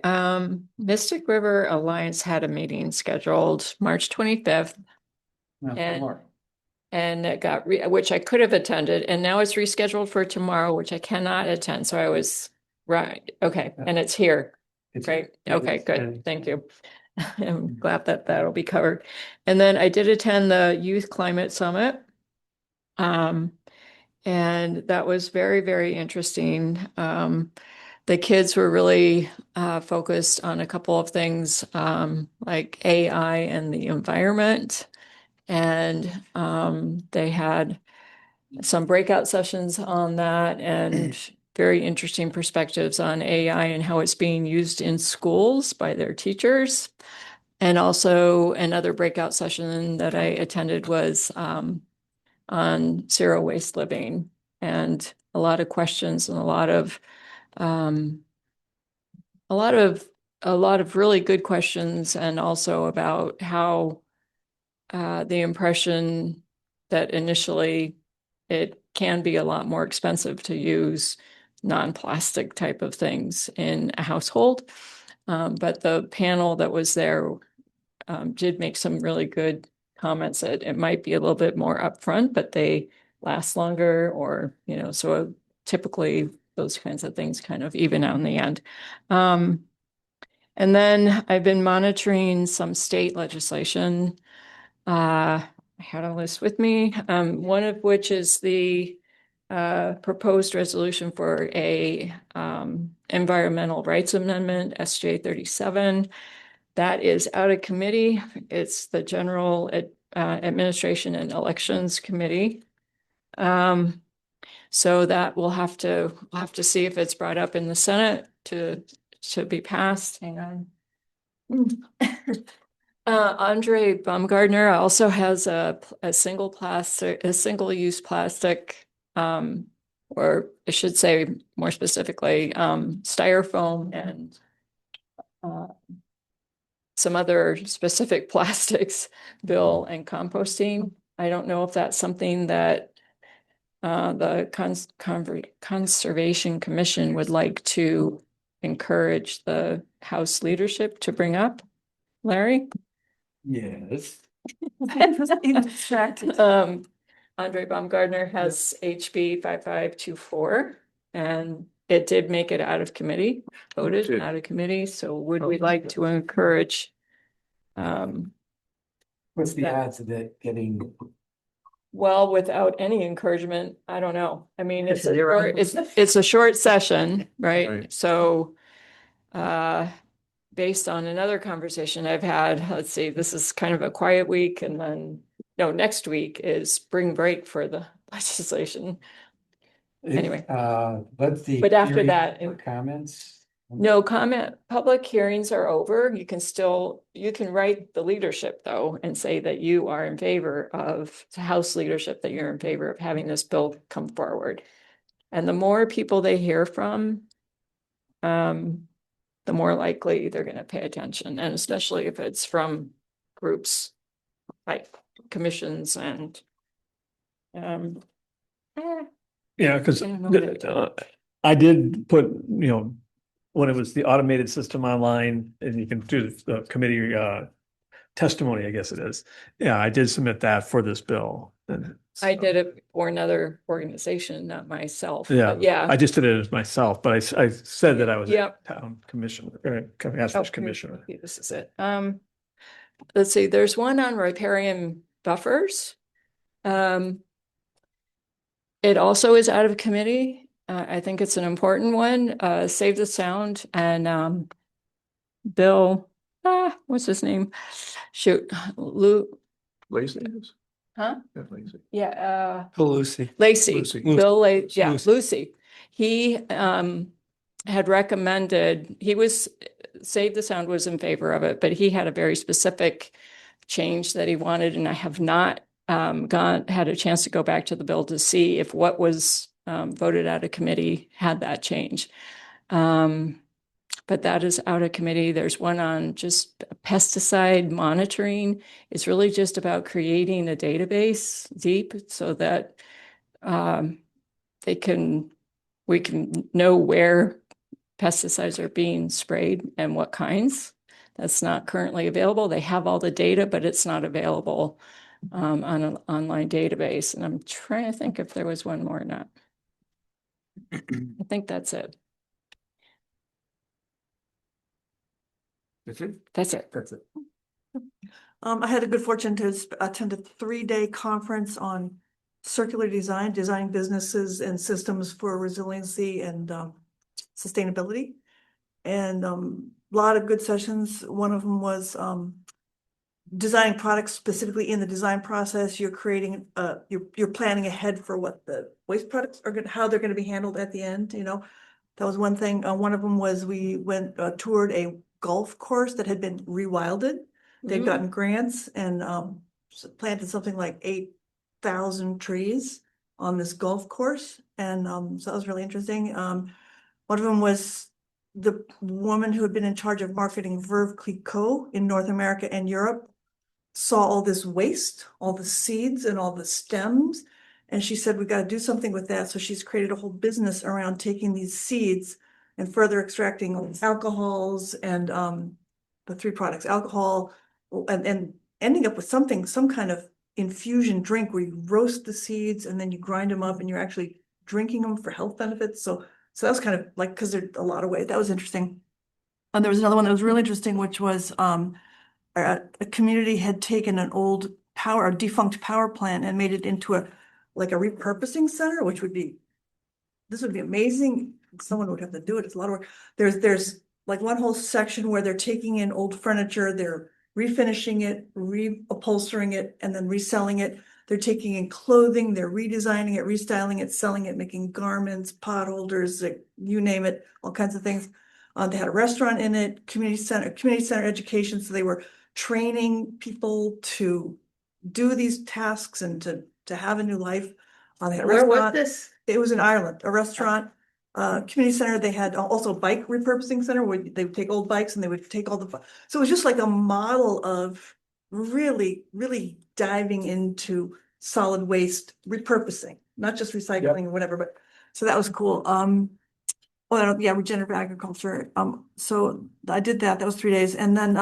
Mystic River Alliance had a meeting scheduled March 25th. And it got which I could have attended, and now it's rescheduled for tomorrow, which I cannot attend. So I was right. Okay, and it's here. Great. Okay, good. Thank you. I'm glad that that'll be covered. And then I did attend the Youth Climate Summit. And that was very, very interesting. The kids were really focused on a couple of things, like AI and the environment. And they had some breakout sessions on that, and very interesting perspectives on AI and how it's being used in schools by their teachers. And also another breakout session that I attended was on zero waste living, and a lot of questions and a lot of A lot of really good questions, and also about how the impression that initially it can be a lot more expensive to use non-plastic type of things in a household. But the panel that was there did make some really good comments that it might be a little bit more upfront, but they last longer, or, so typically those kinds of things kind of even out in the end. And then I've been monitoring some state legislation. I had a list with me, one of which is the proposed resolution for a environmental rights amendment, SJ 37. That is out of committee. It's the General Administration and Elections Committee. So that we'll have to see if it's brought up in the Senate to be passed. Hang on. Andre Baumgartner also has a single-use plastic, or I should say more specifically, styrofoam and some other specific plastics bill, and composting. I don't know if that's something that the Conservation Commission would like to encourage the House leadership to bring up. Larry? Yes. Andre Baumgartner has HB 5524, and it did make it out of committee, voted did. out of committee. So would we like to encourage? What's the odds of that getting? Well, without any encouragement, I don't know. I mean, it's Zero. it's a short session, right? Right. So, based on another conversation I've had, let's see, this is kind of a quiet week, and then next week is spring break for the legislation. Anyway. Let's see. But after that, Comments? No comment, public hearings are over. You can write the leadership though, and say that you are in favor of the House leadership, that you're in favor of having this bill come forward. And the more people they hear from, the more likely they're going to pay attention. And especially if it's from groups like commissions and, Yeah, because I don't know. I did put, when it was the automated system online, and you can do the committee testimony, I guess it is. Yeah, I did submit that for this bill. And I did it for another organization, not myself. Yeah, but yeah. I just did it as myself, but I said that I was a Yep. town commissioner, Oh, commissioner. maybe this is it. Let's see, there's one on riparian buffers. It also is out of committee. I think it's an important one. Save the Sound and Bill, what's his name? Shoot, Lou. Lazy. Huh? Yeah, lazy. Yeah, Lucy. Lacey, Lucy. Bill, yeah, Lucy. Lucy. He had recommended, Save the Sound was in favor of it, but he had a very specific change that he wanted, and I have not had a chance to go back to the bill to see if what was voted out of committee had that change. But that is out of committee. There's one on just pesticide monitoring. It's really just about creating a database deep so that we can know where pesticides are being sprayed and what kinds. That's not currently available. They have all the data, but it's not available on an online database. And I'm trying to think if there was one more or not. I think that's it. That's it? That's it. That's it. I had the good fortune to attend a 3-day conference on circular design, designing businesses and systems for resiliency and sustainability. And a lot of good sessions. One of them was designing products specifically in the design process. You're creating, you're planning ahead for what the waste products are how they're going to be handled at the end. That was one thing. One of them was we toured a golf course that had been rewilded. They'd gotten grants and planted something like 8,000 trees on this golf course. And so that was really interesting. One One of them was the woman who had been in charge of marketing Verve Clicquot in North America and Europe saw all this waste, all the seeds and all the stems. And she said, we got to do something with that. So she's created a whole business around taking these seeds and further extracting alcohols and the three products, alcohol, and ending up with something, some kind of infusion drink where you roast the seeds and then you grind them up and you're actually drinking them for health benefits. So that was kind of like, because there's a lot of weight. That was interesting. And there was another one that was really interesting, which was a community had taken an old power, a defunct power plant and made it into a repurposing center, which would be, this would be amazing. Someone would have to do it. It's a lot of work. There's like one whole section where they're taking in old furniture, they're refinishing it, reupholstering it, and then reselling it. They're taking in clothing, they're redesigning it, restyling it, selling it, making garments, pot holders, like, you name it, all kinds of things. They had a restaurant in it, community center education. So they were training people to do these tasks and to have a new life. They had a Where was restaurant. this? It was in Ireland, a restaurant, community center. They had also a bike repurposing center where they would take old bikes and they would take all the, so it was just like a model of really, really diving into solid waste repurposing, not just recycling or whatever, but so that was cool. Well, yeah, regenerative agriculture. So I did that. That was 3 days. And then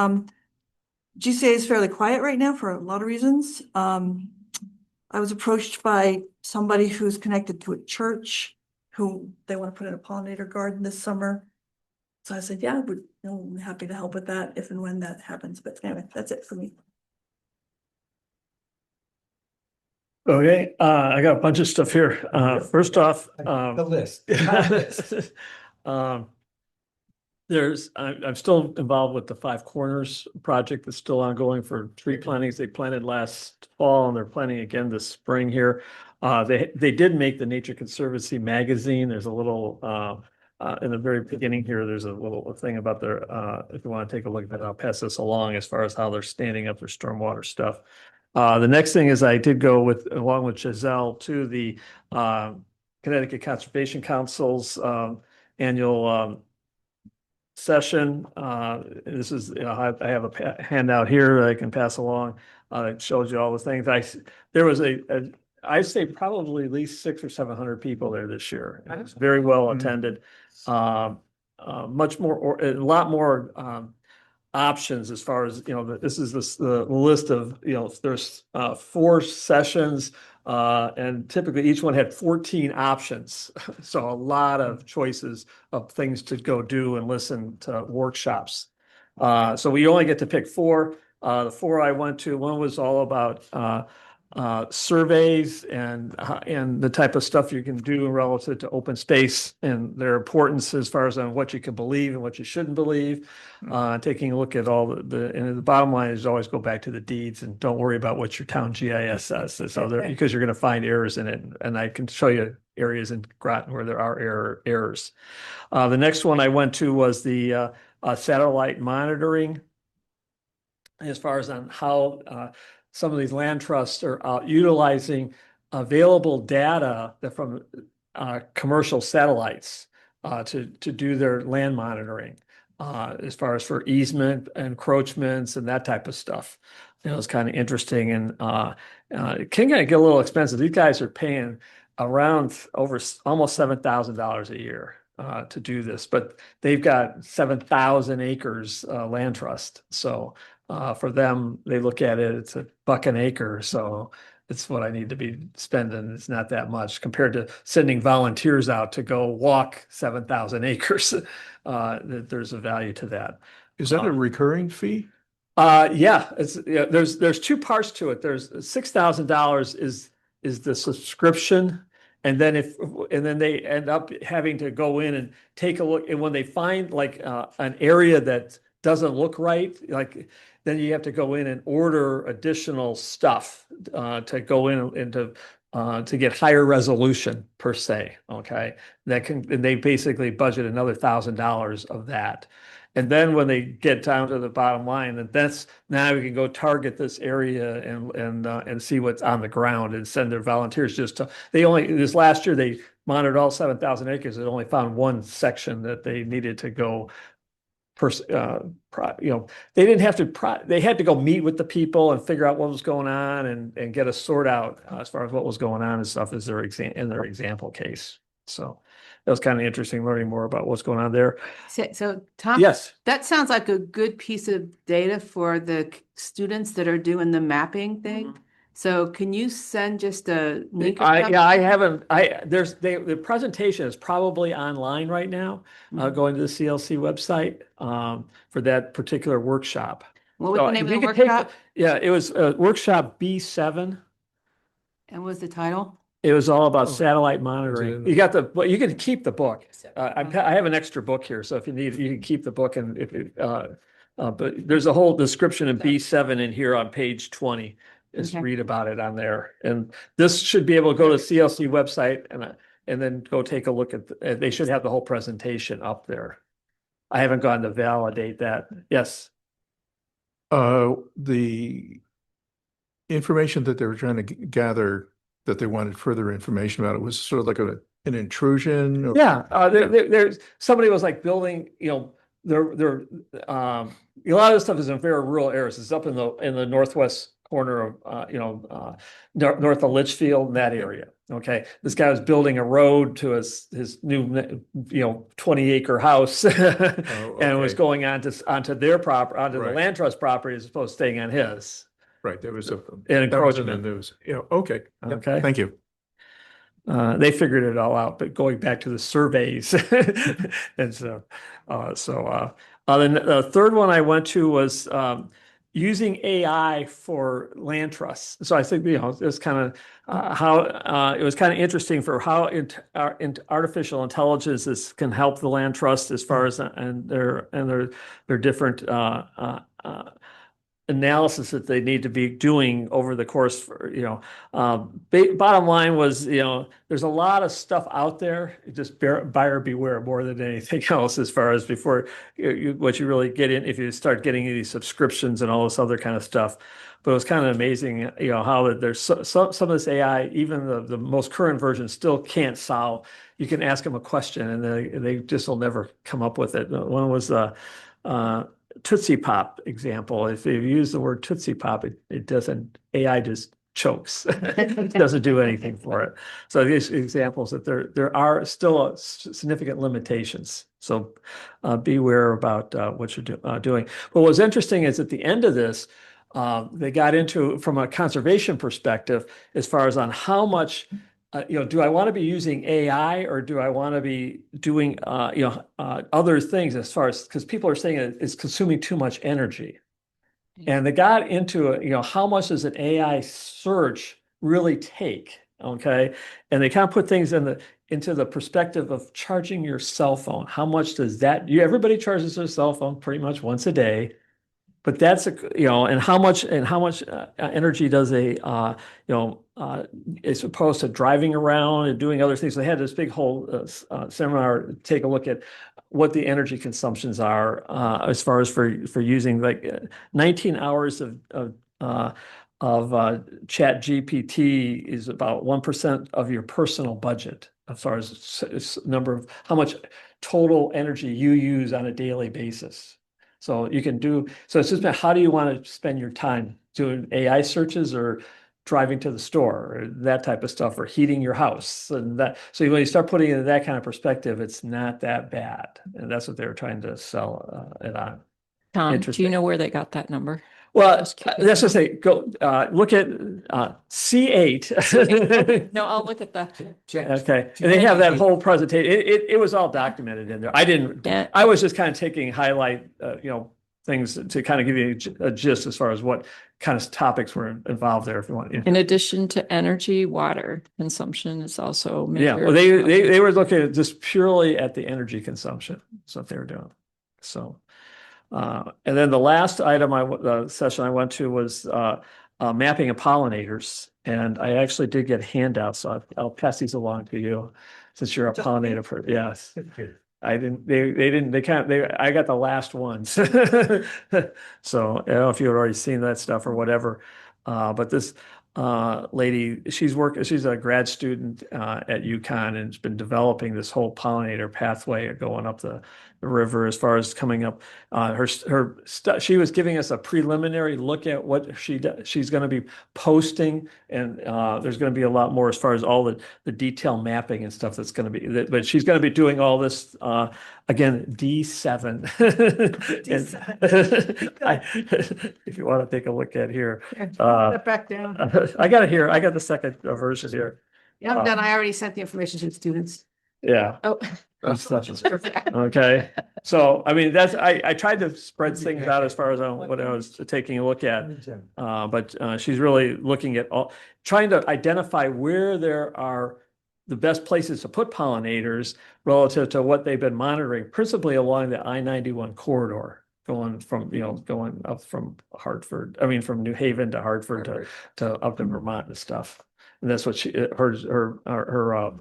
GCA is fairly quiet right now for a lot of reasons. I was approached by somebody who's connected to a church who they want to put in a pollinator garden this summer. So I said, yeah, I'm happy to help with that if and when that happens. But anyway, that's it for me. Okay, I got a bunch of stuff here. First off, The list. um, I'm still involved with the Five Corners project that's still ongoing for tree plantings. They planted last fall and they're planting again this spring here. They did make the Nature Conservancy magazine. There's a little in the very beginning here, there's a little thing about their if you want to take a look at that, I'll pass this along as far as how they're standing up their stormwater stuff. The next thing is I did go along with Giselle to the Connecticut Conservation Council's annual session. This is, I have a handout here that I can pass along. It shows you all the things. There was I'd say probably at least 600 or 700 people there this year. It was very well attended. Much more, or a lot more options as far as, this is the list of, there's 4 sessions and typically each one had 14 options. So a lot of choices of things to go do and listen to workshops. So we only get to pick 4. The 4 I went to, one was all about surveys and the type of stuff you can do relative to open space and their importance as far as on what you can believe and what you shouldn't believe. Taking a look at all and the bottom line is always go back to the deeds and don't worry about what your town GIS says. So because you're going to find errors in it, and I can show you areas in Groton where there are errors. The next one I went to was the satellite monitoring, as far as on how some of these land trusts are utilizing available data from commercial satellites to do their land monitoring, as far as for easement, encroachments, and that type of stuff. It's kind of interesting, and it can get a little expensive. These guys are paying around over almost $7,000 a year to do this, but they've got 7,000 acres land trust. So for them, they look at it, it's $1 an acre. So it's what I need to be spending. It's not that much compared to sending volunteers out to go walk 7,000 acres. There's a value to that. Is that a recurring fee? Yeah, there's 2 parts to it. There's $6,000 is the subscription. And then they end up having to go in and take a look. And when they find like an area that doesn't look right, then you have to go in and order additional stuff to go in and to get higher resolution per se. Okay, and they basically budget another $1,000 of that. And then when they get down to the bottom line, that's now we can go target this area and see what's on the ground and send their volunteers just to, this last year, they monitored all 7,000 acres and only found one section that they needed to go they didn't have to, they had to go meet with the people and figure out what was going on and get a sort out as far as what was going on and stuff is in their example case. So that was kind of interesting learning more about what's going on there. So Tom, Yes. that sounds like a good piece of data for the students that are doing the mapping thing. So can you send just a link? or something? I haven't, the presentation is probably online right now, going to the CLC website, for that particular workshop. What was So the name if of you the could take workshop? Yeah, it was workshop B7. And what was the title? It was all about Oh. satellite in monitoring. the- You got well, you can keep the book. I have an extra book here, so if you need, you can keep the book and but there's a whole description in B7 in here on page 20. Just Okay. read about it on there. And this should be able to go to the CLC website and then go take a look at, they should have the whole presentation up there. I haven't gone to validate that. Yes. The information that they were trying to gather, that they wanted further information about, it was sort of like an intrusion. Or, Yeah, there's somebody was like building, they're a lot of this stuff is in very rural areas. It's up in the northwest corner of north of Litchfield in that area. Okay, this guy was building a road to his new 20-acre house, and was okay. going onto their property, onto the Right. land trust property as opposed to staying on his. Right, there was a An that was in the encroachment. news. Yeah, okay. Yep, Okay. thank you. They figured it all out, but going back to the surveys. And so, then the third one I went to was using AI for land trusts. So I think, it's kind of how it was kind of interesting for how artificial intelligence can help the land trust as far as and their different analysis that they need to be doing over the course for, bottom line was, there's a lot of stuff out there, just buyer beware more than anything else as far as before what you really get in, if you start getting these subscriptions and all this other kind of stuff. But it was kind of amazing, how that there's some of this AI, even the most current version still can't solve. You can ask them a question and they just will never come up with it. One was Tootsie Pop example. If you use the word Tootsie Pop, it doesn't, AI just chokes. It doesn't do anything for it. So these examples that there are still significant limitations. So beware about what you're doing. But what's interesting is at the end of this, they got into, from a conservation perspective, as far as on how much do I want to be using AI or do I want to be doing, other things as far as, because people are saying it's consuming too much energy. And they got into, how much does an AI search really take? Okay. And they kind of put things into the perspective of charging your cell phone. How much does that, everybody charges their cell phone pretty much once a day. But that's and how much energy does as opposed to driving around and doing other things. They had this big whole seminar to take a look at what the energy consumptions are as far as for using 19 hours of Chat GPT is about 1% of your personal budget as far as number of how much total energy you use on a daily basis. So you can so it's just about how do you want to spend your time doing AI searches or driving to the store or that type of stuff or heating your house and that. So when you start putting it in that kind of perspective, it's not that bad. And that's what they were trying to sell it on. Tom, do Interesting. you know where they got that number? Well, Just kidding. let's just say, go look at C8. No, I'll look at the. Okay, and they have that whole presentation. It was all documented in there. I didn't. Yeah. I was just kind of taking highlight, things to kind of give you a gist as far as what kind of topics were involved there. If you want. In addition to energy, water consumption is also Yeah, major. well, they were looking at just purely at the energy consumption. That's what they were doing. So. And then the last session I went to was mapping of pollinators, and I actually did get handouts, so I'll pass these along to you since you're a pollinator. Yes. I didn't, I got the last ones. So I don't know if you had already seen that stuff or whatever. But this lady, she's a grad student at UConn and has been developing this whole pollinator pathway going up the river as far as coming up. She was giving us a preliminary look at what she's going to be posting, and there's going to be a lot more as far as all the detail mapping and stuff that's going to be. But she's going to be doing all this again, D7. If you want to take a look at here, Step back down. I got it here. I got the second version here. Yeah, I'm done. I already sent the information to the students. Yeah. Oh. That's okay. So, I mean, I tried to spread things out as far as what I was taking a look at. But she's really looking at trying to identify where there are the best places to put pollinators relative to what they've been monitoring, principally along the I-91 corridor, going up from Hartford, from New Haven to Hartford to up to Vermont and stuff. And that's what her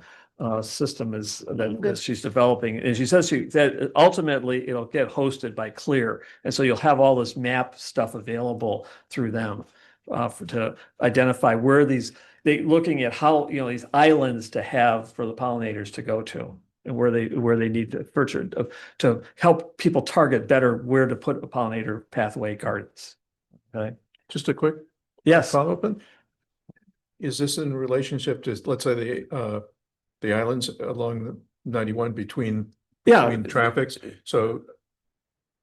system is that she's developing. And she says that ultimately it'll get hosted by Clear. And so you'll have all this map stuff available through them to identify where looking at how, these islands to have for the pollinators to go to and where they need to help people target better where to put a pollinator pathway gardens. Okay. Just a quick Yes. follow-up. Is this in relationship to, let's say, the islands along the 91 between traffics? So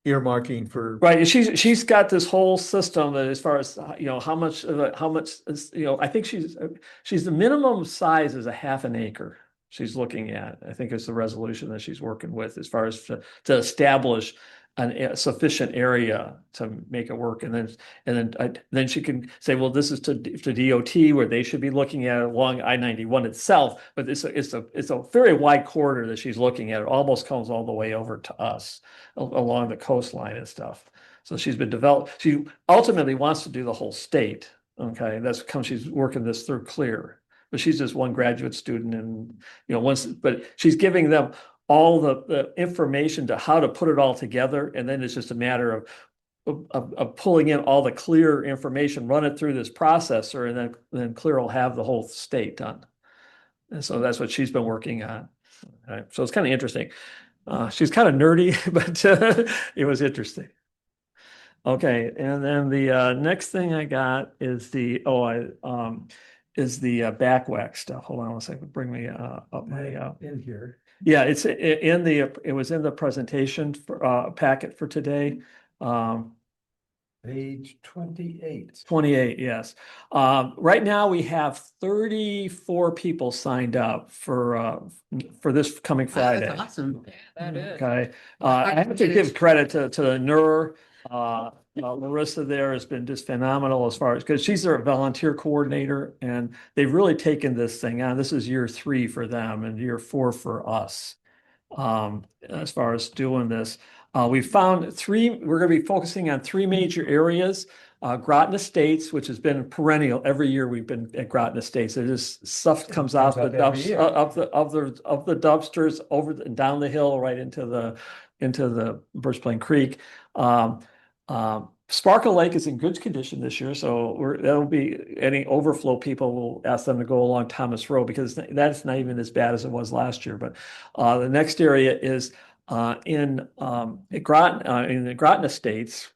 earmarking for right. She's got this whole system that as far as how much is, I think she's the minimum size is a half an acre she's looking at. I think it's the resolution that she's working with as far as to establish a sufficient area to make it work, and then she can say, well, this is to DOT where they should be looking at it along I-91 itself, but it's a very wide corridor that she's looking at. It almost comes all the way over to us along the coastline and stuff. So she's been developed. She ultimately wants to do the whole state. Okay, she's working this through Clear, but she's just one graduate student, and but she's giving them all the information to how to put it all together. And then it's just a matter of pulling in all the Clear information, run it through this processor, and then Clear will have the whole state done. And so that's what she's been working on. Right. So it's kind of interesting. She's kind of nerdy, but it was interesting. Okay. And then the next thing I got is the back wax stuff. Hold on one second. Bring me up my in here. Yeah, it was in the presentation packet for today. Page 28. 28, yes. Right now we have 34 people signed up for this coming Friday. That's awesome. That is. Okay. I have to give credit to the NUR. Larissa there has been just phenomenal as far as, because she's their volunteer coordinator, and they've really taken this thing on. This is year 3 for them and year 4 for us. As far as doing this, we found we're going to be focusing on 3 major areas. Groton Estates, which has been perennial. Every year we've been at Groton Estates. There's stuff comes out the of the dumpsters over and down the hill right into the Birch Plain Creek. Sparkle Lake is in good condition this year, so that'll be any overflow. People will ask them to go along Thomas Road because that's not even as bad as it was last year. But the next area is in the Groton Estates.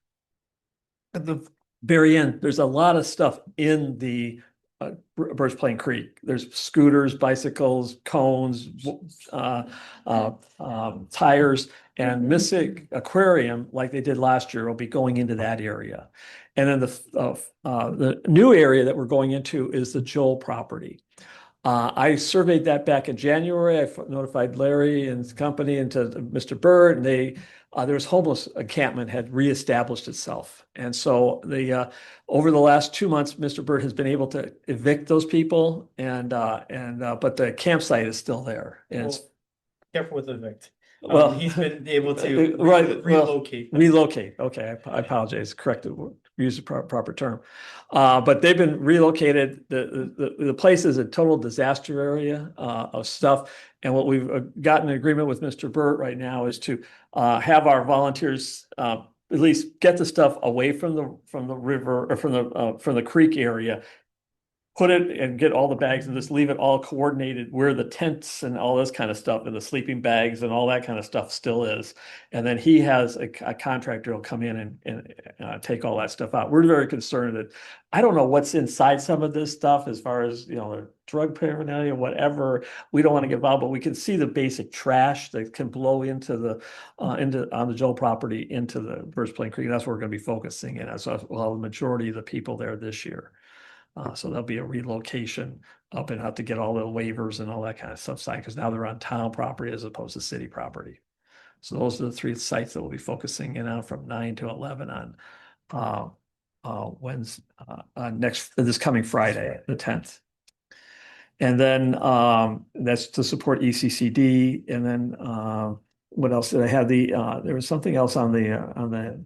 At the very end, there's a lot of stuff in the Birch Plain Creek. There's scooters, bicycles, cones, tires, and Mystic Aquarium, like they did last year, will be going into that area. And then the new area that we're going into is the Joel property. I surveyed that back in January. I notified Larry and his company and to Mr. Bird, and there was homeless encampment had reestablished itself. And so over the last 2 months, Mr. Bird has been able to evict those people, but the campsite is still there. And Careful with evict. Well, he's been able to relocate. Relocate. Okay, I apologize. Correct. Use the proper term. But they've been relocated. The place is a total disaster area of stuff. And what we've gotten an agreement with Mr. Burt right now is to have our volunteers at least get the stuff away from the river or from the creek area, put it and get all the bags and just leave it all coordinated where the tents and all this kind of stuff and the sleeping bags and all that kind of stuff still is. And then he has a contractor will come in and take all that stuff out. We're very concerned that I don't know what's inside some of this stuff as far as, the drug paraphernalia, whatever. We don't want to get involved, but we can see the basic trash that can blow into on the Joel property into the First Plain Creek. That's what we're going to be focusing in. So we'll have the majority of the people there this year. So there'll be a relocation up and have to get all the waivers and all that kind of stuff signed because now they're on town property as opposed to city property. So those are the 3 sites that we'll be focusing in on from 9 to 11 on Wednesday, this coming Friday, the 10th. And then that's to support ECCD. And then what else did I have? There was something else on the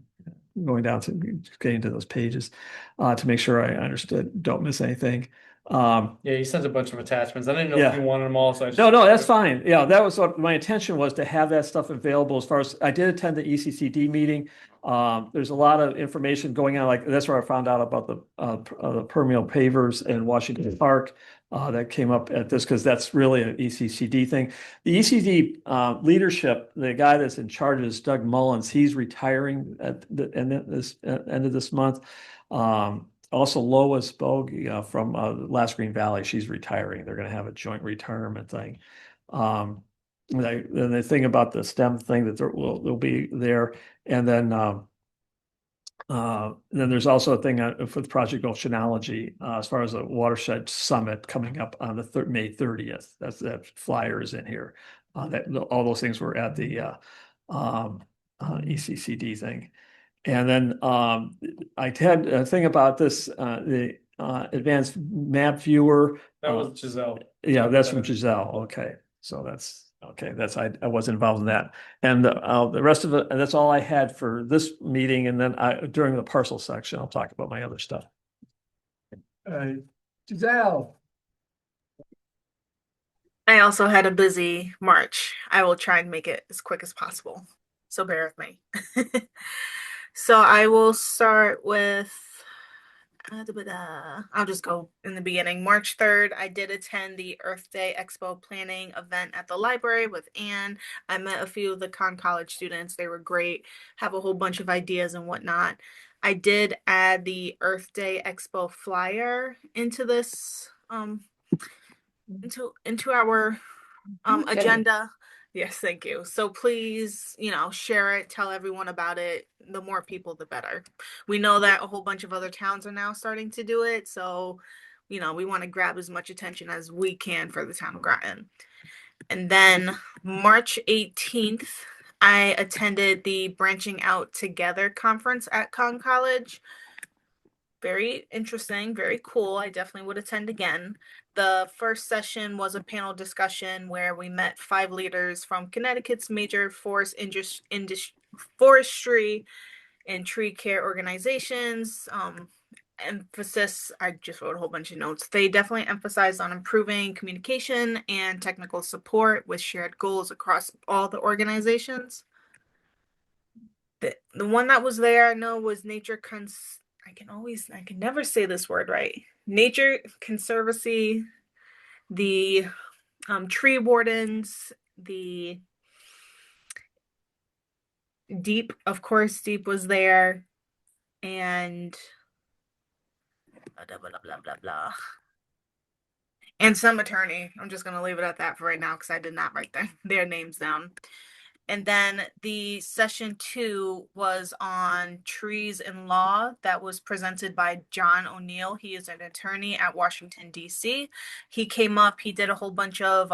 going down to getting to those pages to make sure I understood, don't miss anything. Yeah, you sent a bunch of attachments. I didn't know if Yeah. you wanted them all, so I just. No, that's fine. Yeah, that was what my intention was, to have that stuff available. As far as I did attend the ECCD meeting. There's a lot of information going on. Like that's where I found out about the permeable pavers in Washington Park. That came up at this because that's really an ECCD thing. The ECCD leadership, the guy that's in charge is Doug Mullins. He's retiring at the end of this month. Also, Lois Bogue from Last Green Valley, she's retiring. They're going to have a joint retirement thing. And the thing about the STEM thing that they'll be there, and then there's also a thing for the Project Oceanology as far as a watershed summit coming up on the May 30th. That flyer is in here. All those things were at the ECCD thing. And then I had a thing about this, the advanced map viewer. That was Giselle. Yeah, that's from Giselle. Okay. So that's okay. I wasn't involved in that. And the rest of it, and that's all I had for this meeting. And then during the parcel section, I'll talk about my other stuff. Giselle. I also had a busy March. I will try and make it as quick as possible. So bear with me. So I will start with, I'll just go in the beginning. March 3rd, I did attend the Earth Day Expo planning event at the library with Anne. I met a few of the College students. They were great, have a whole bunch of ideas and whatnot. I did add the Earth Day Expo flyer into this, into our Okay. agenda. Yes, thank you. So please, share it, tell everyone about it. The more people, the better. We know that a whole bunch of other towns are now starting to do it. So, we want to grab as much attention as we can for the town of Groton. And then March 18th, I attended the Branching Out Together conference at College. Very interesting, very cool. I definitely would attend again. The first session was a panel discussion where we met 5 leaders from Connecticut's major forestry and tree care organizations. Emphasis, I just wrote a whole bunch of notes. They definitely emphasized on improving communication and technical support with shared goals across all the organizations. The one that was there, I know, was I can never say this word right. Nature Conservancy, the tree wardens, the Deep, of course, Deep was there, and blah, blah, blah, blah, blah. And some attorney. I'm just going to leave it at that for right now because I did not write their names down. And then the session 2 was on trees and law that was presented by John O'Neill. He is an attorney at Washington, D.C. He came up, he did a whole bunch of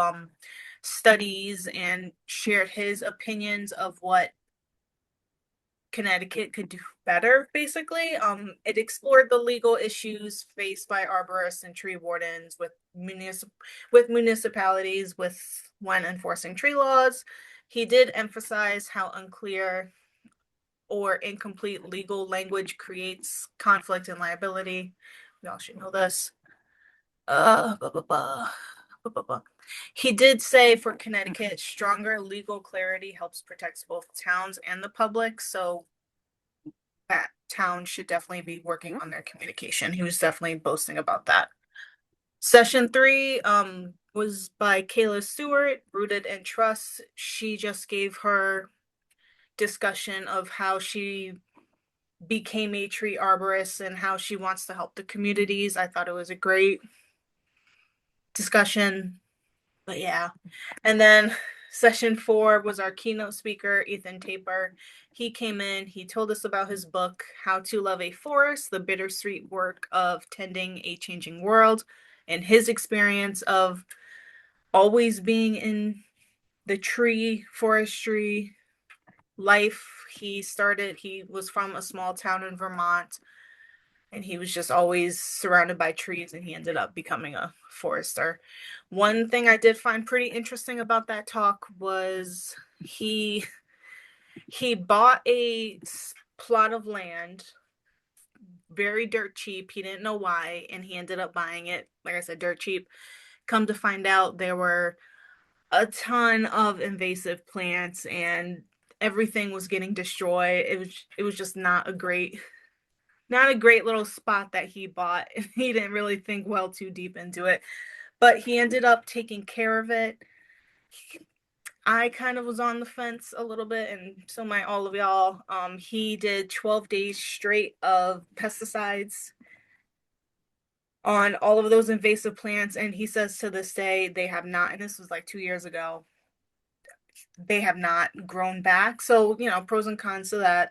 studies and shared his opinions of what Connecticut could do better, basically. It explored the legal issues faced by arborists and tree wardens with municipalities when enforcing tree laws. He did emphasize how unclear or incomplete legal language creates conflict and liability. We all should know this. He did say for Connecticut, stronger legal clarity helps protect both towns and the public. So that town should definitely be working on their communication. He was definitely boasting about that. Session 3 was by Kayla Stewart, Rooted in Trust. She just gave her discussion of how she became a tree arborist and how she wants to help the communities. I thought it was a great discussion. But yeah. And then session 4 was our keynote speaker, Ethan Taper. He came in, he told us about his book, How to Love a Forest, the Bittersweet Work of Tending a Changing World, and his experience of always being in the tree forestry life. He was from a small town in Vermont, and he was just always surrounded by trees, and he ended up becoming a forester. One thing I did find pretty interesting about that talk was he bought a plot of land very dirt cheap. He didn't know why, and he ended up buying it, like I said, dirt cheap. Come to find out, there were a ton of invasive plants and everything was getting destroyed. It was just not a great little spot that he bought. He didn't really think well too deep into it, but he ended up taking care of it. I kind of was on the fence a little bit, and so might all of y'all. He did 12 days straight of pesticides on all of those invasive plants, and he says to this day they have not, and this was like 2 years ago, they have not grown back. So, pros and cons to that.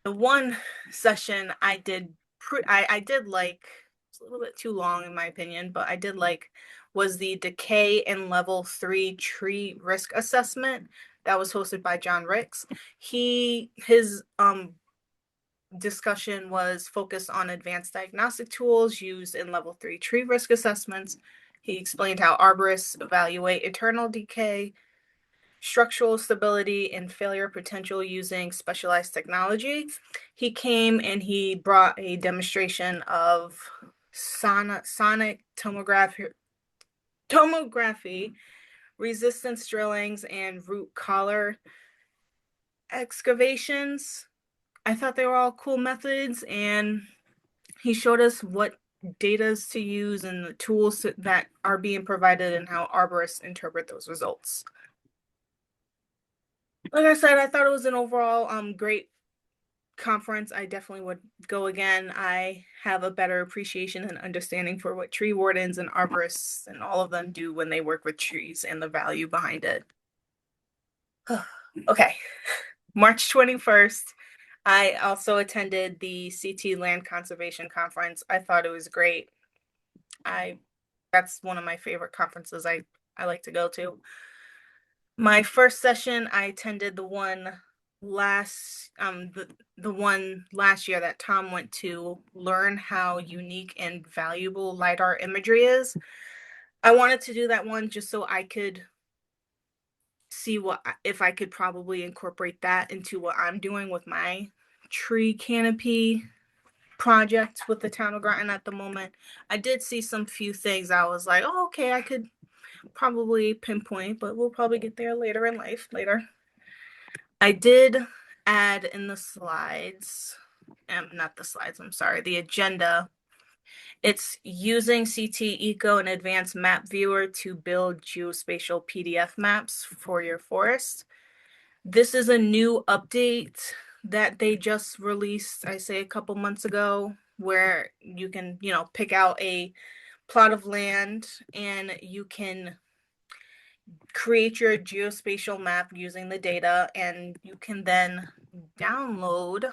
The one session I did like, it's a little bit too long in my opinion, but I did like, was the decay in level 3 tree risk assessment that was hosted by John Ricks. His discussion was focused on advanced diagnostic tools used in level 3 tree risk assessments. He explained how arborists evaluate internal decay, structural stability, and failure potential using specialized technology. He came and he brought a demonstration of sonic tomography, resistance drillings, and root collar excavations. I thought they were all cool methods, and he showed us what data to use and the tools that are being provided and how arborists interpret those results. Like I said, I thought it was an overall great conference. I definitely would go again. I have a better appreciation and understanding for what tree wardens and arborists and all of them do when they work with trees and the value behind it. Okay, March 21st, I also attended the CT Land Conservation Conference. I thought it was great. That's one of my favorite conferences I like to go to. My first session, I attended the one last year that Tom went to learn how unique and valuable LiDAR imagery is. I wanted to do that one just so I could see if I could probably incorporate that into what I'm doing with my tree canopy project with the town of Groton at the moment. I did see some few things I was like, oh, okay, I could probably pinpoint, but we'll probably get there later in life. I did add in the slides, not the slides, I'm sorry, the agenda. It's using CT Eco and Advanced Map Viewer to build geospatial PDF maps for your forest. This is a new update that they just released, I say a couple months ago, where you can, pick out a plot of land and you can create your geospatial map using the data, and you can then download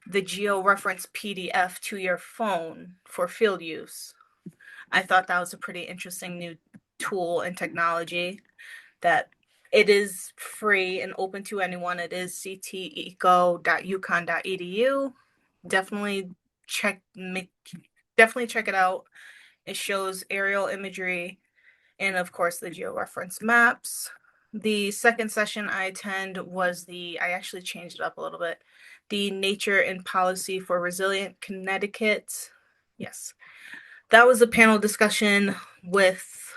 the georeference PDF to your phone for field use. I thought that was a pretty interesting new tool and technology that it is free and open to anyone. It is cteco.uconn.edu. Definitely check it out. It shows aerial imagery and of course the georeference maps. The second session I attend was I actually changed it up a little bit, the Nature and Policy for Resilient Connecticut. Yes, that was a panel discussion with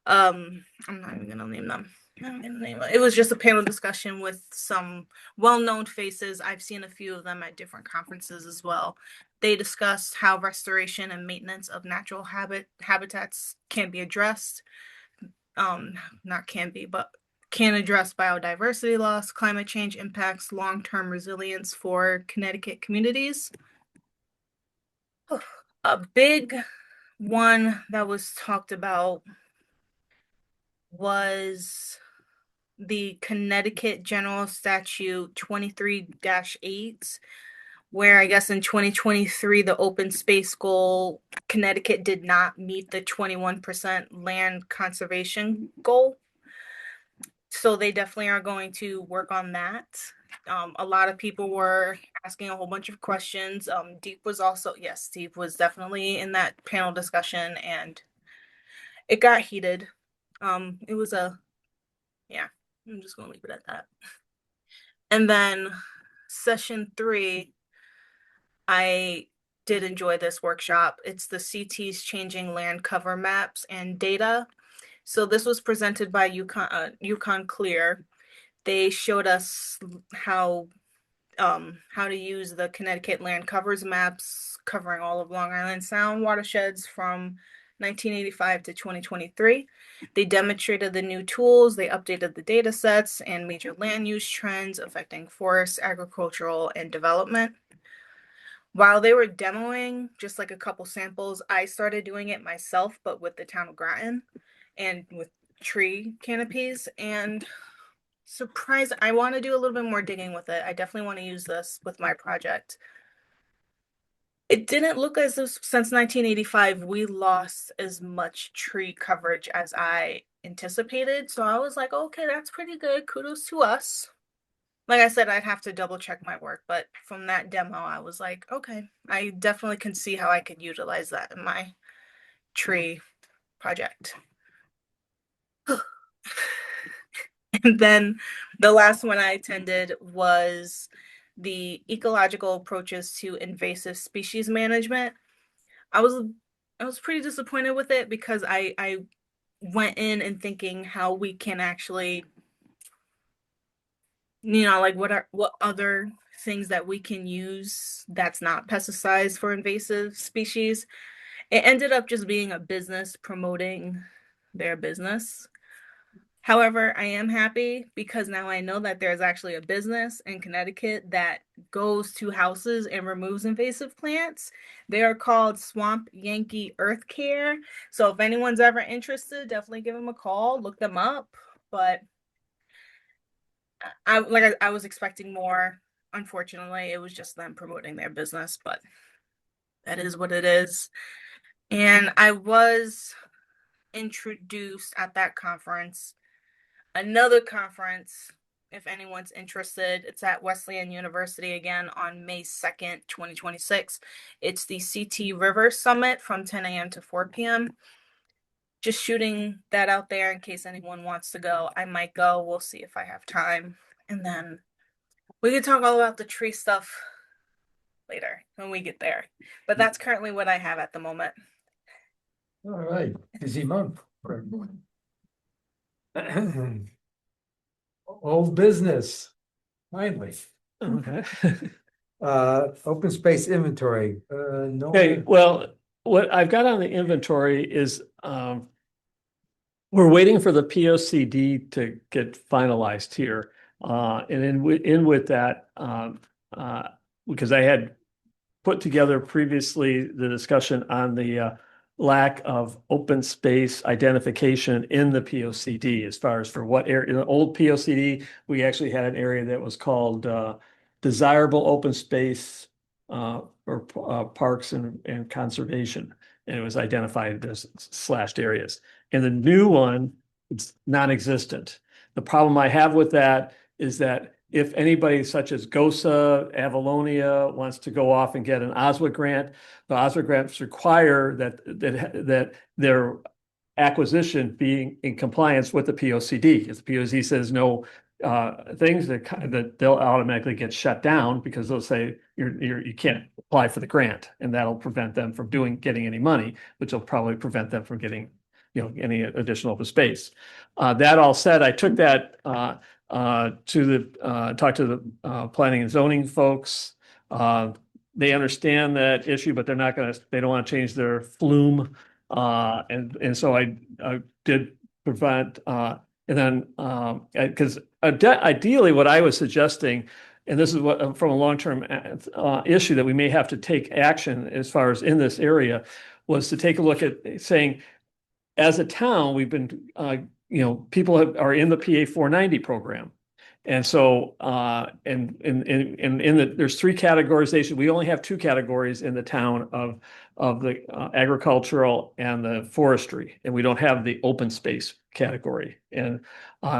I'm not even gonna name them. I'm gonna name it. It was just a panel discussion with some well-known faces. I've seen a few of them at different conferences as well. They discussed how restoration and maintenance of natural habitats can be addressed. Not can be, but can address biodiversity loss, climate change impacts, long-term resilience for Connecticut communities. A big one that was talked about was the Connecticut General Statute 23-8, where I guess in 2023, the open space goal, Connecticut did not meet the 21% land conservation goal. So they definitely are going to work on that. A lot of people were asking a whole bunch of questions. Deep was also, yes, Deep was definitely in that panel discussion, and it got heated. It was yeah, I'm just gonna leave it at that. And then session 3, I did enjoy this workshop. It's the CT's Changing Land Cover Maps and Data. So this was presented by Yukon Clear. They showed us how to use the Connecticut land covers maps covering all of Long Island Sound watersheds from 1985 to 2023. They demonstrated the new tools, they updated the data sets and major land use trends affecting forests, agricultural, and development. While they were demoing just like a couple samples, I started doing it myself, but with the town of Groton and with tree canopies. And surprise, I want to do a little bit more digging with it. I definitely want to use this with my project. It didn't look as if since 1985 we lost as much tree coverage as I anticipated. So I was like, okay, that's pretty good. Kudos to us. Like I said, I'd have to double check my work, but from that demo, I was like, okay, I definitely can see how I could utilize that in my tree project. And then the last one I attended was the ecological approaches to invasive species management. I was pretty disappointed with it because I went in and thinking how we can actually, like what other things that we can use that's not pesticides for invasive species. It ended up just being a business promoting their business. However, I am happy because now I know that there's actually a business in Connecticut that goes to houses and removes invasive plants. They are called Swamp Yankee Earth Care. So if anyone's ever interested, definitely give them a call, look them up. But I was expecting more. Unfortunately, it was just them promoting their business, but that is what it is. And I was introduced at that conference. Another conference, if anyone's interested, it's at Wesleyan University again on May 2nd, 2026. It's the CT River Summit from 10 a.m. to 4 p.m. Just shooting that out there in case anyone wants to go. I might go. We'll see if I have time. And then we can talk all about the tree stuff later when we get there. But that's currently what I have at the moment. All right, busy month for everyone. Old business, finally. Okay. Open space inventory, no. Okay, well, what I've got on the inventory is we're waiting for the POCD to get finalized here. And in with that, because I had put together previously the discussion on the lack of open space identification in the POCD as far as for what area. In the old POCD, we actually had an area that was called desirable open space or parks and conservation, and it was identified as slashed areas. And the new one, it's non-existent. The problem I have with that is that if anybody such as GOSA, Avalonia wants to go off and get an OSWA grant, the OSWA grants require that their acquisition being in compliance with the POCD. If the POCD says no things, that they'll automatically get shut down because they'll say you can't apply for the grant, and that'll prevent them from getting any money, which will probably prevent them from getting any additional open space. That all said, I took that talked to the planning and zoning folks. They understand that issue, but they don't want to change their flume. And so I did prevent, and then, because ideally what I was suggesting, and this is what from a long-term issue that we may have to take action as far as in this area, was to take a look at saying, as a town, we've been, people are in the PA 490 program. And so, there's three categorization. We only have two categories in the town of the agricultural and the forestry, and we don't have the open space category. And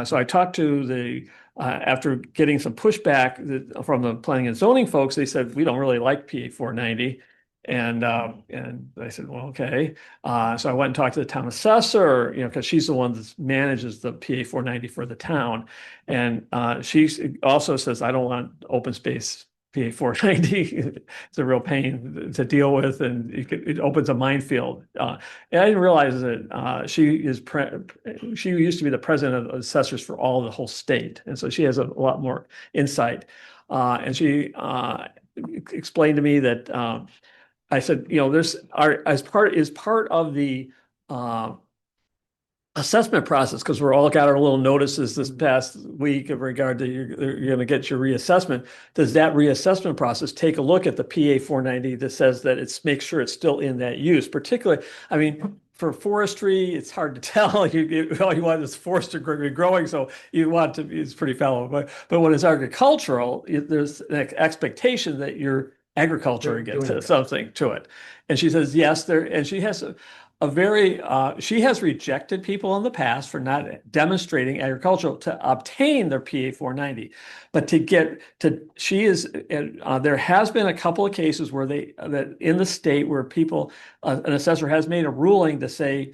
so I talked to after getting some pushback from the planning and zoning folks, they said, we don't really like PA 490. And I said, well, okay. So I went and talked to the town assessor, because she's the one that manages the PA 490 for the town. And she also says, I don't want open space PA 490. It's a real pain to deal with, and it opens a minefield. And I didn't realize that she used to be the president of assessors for the whole state. And so she has a lot more insight. And she explained to me that I said, there's part of the assessment process, because we're all got our little notices this past week in regard to you're going to get your reassessment. Does that reassessment process take a look at the PA 490 that says that make sure it's still in that use? Particularly, I mean, for forestry, it's hard to tell. All you want is forest to be growing, so it's pretty fallow. But when it's agricultural, there's an expectation that you're agriculture gets something to it. And she says, yes, and she has she has rejected people in the past for not demonstrating agricultural to obtain their PA 490. But there has been a couple of cases where that in the state where an assessor has made a ruling to say,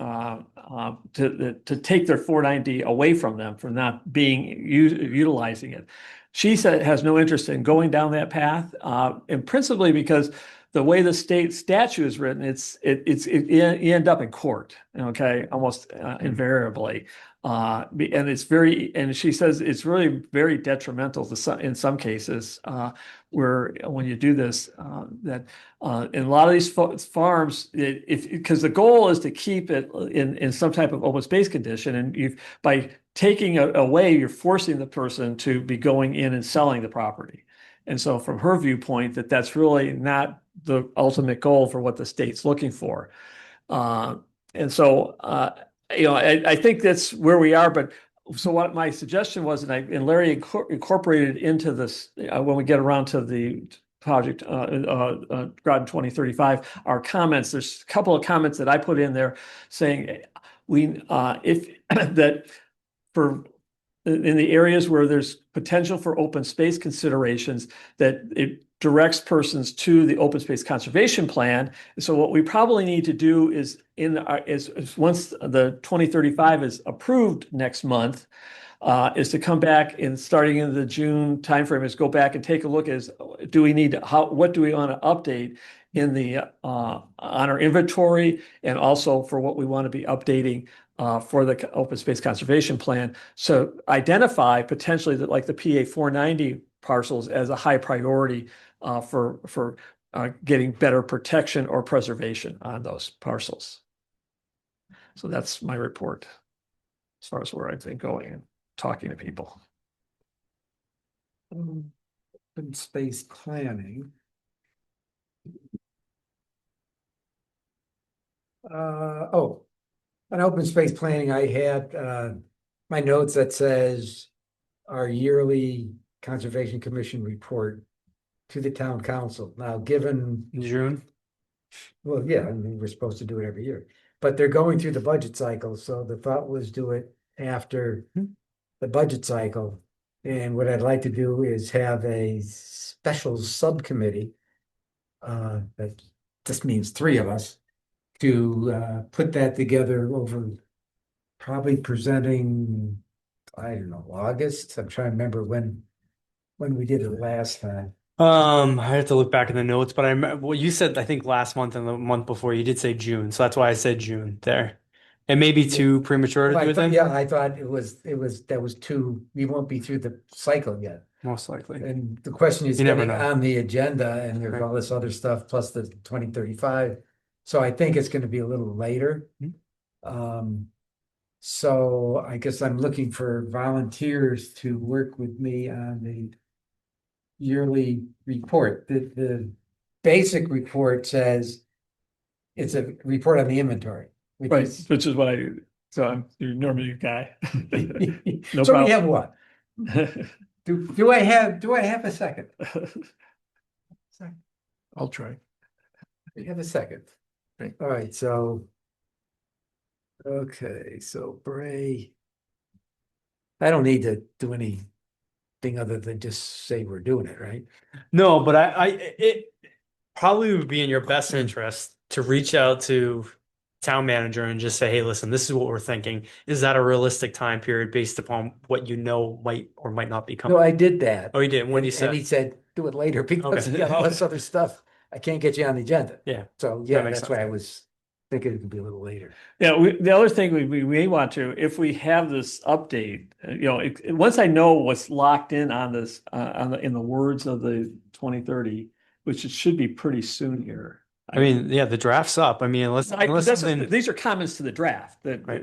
to take their 490 away from them for not utilizing it. She said has no interest in going down that path, and principally because the way the state statute is written, you end up in court, okay, almost invariably, and she says it's really very detrimental in some cases where when you do this, that in a lot of these farms, because the goal is to keep it in some type of open space condition, and by taking away, you're forcing the person to be going in and selling the property. And so from her viewpoint, that's really not the ultimate goal for what the state's looking for. And so, I think that's where we are. But so what my suggestion was, and Larry incorporated into this when we get around to the project, Groton 2035, our comments, there's a couple of comments that I put in there saying in the areas where there's potential for open space considerations, that it directs persons to the open space conservation plan. And so what we probably need to do is once the 2035 is approved next month, is to come back and starting in the June timeframe is go back and take a look what do we want to update on our inventory, and also for what we want to be updating for the open space conservation plan. So identify potentially that like the PA 490 parcels as a high priority for getting better protection or preservation on those parcels. So that's my report as far as where I've been going and talking to people. Open space planning. On open space planning, I had my notes that says our yearly Conservation Commission report to the town council. Now, given June. Well, yeah, I mean, we're supposed to do it every year, but they're going through the budget cycle. So the thought was do it after the budget cycle. And what I'd like to do is have a special subcommittee that just means three of us to put that together over probably presenting, I don't know, August. I'm trying to remember when we did it last time. I have to look back in the notes, but you said I think last month and the month before you did say June, so that's why I said June there. It may be too premature to I do it thought- then, Yeah, I thought that was too, we won't be through the cycle yet. most likely. And the question is You never getting know. on the agenda and there's Right. all this other stuff plus the 2035. So I think it's gonna be a little later. So I guess I'm looking for volunteers to work with me on the yearly report. The basic report says it's a report on the inventory, which Right, is. which is what I do. So you're normally your guy. No So we problem. have what? Do I have a second? I'll try. We have a second. Okay. All right, so. Okay, so Bray. I don't need to do anything other than just say we're doing it, right? No, but it probably would be in your best interest to reach out to town manager and just say, hey, listen, this is what we're thinking. Is that a realistic time period based upon what you know might or might not be No, coming? I did that. Oh, you did. What did he And he say? said, do it later because Okay. you got all this other stuff. I can't get you on the agenda. Yeah. So yeah, makes that's why I sense. was thinking it could be a little later. Yeah, the other thing we may want to, if we have this update, once I know what's locked in on this, in the words of the 2030, which it should be pretty soon here. I mean, yeah, the draft's up. I mean, unless These are comments to the draft that Right.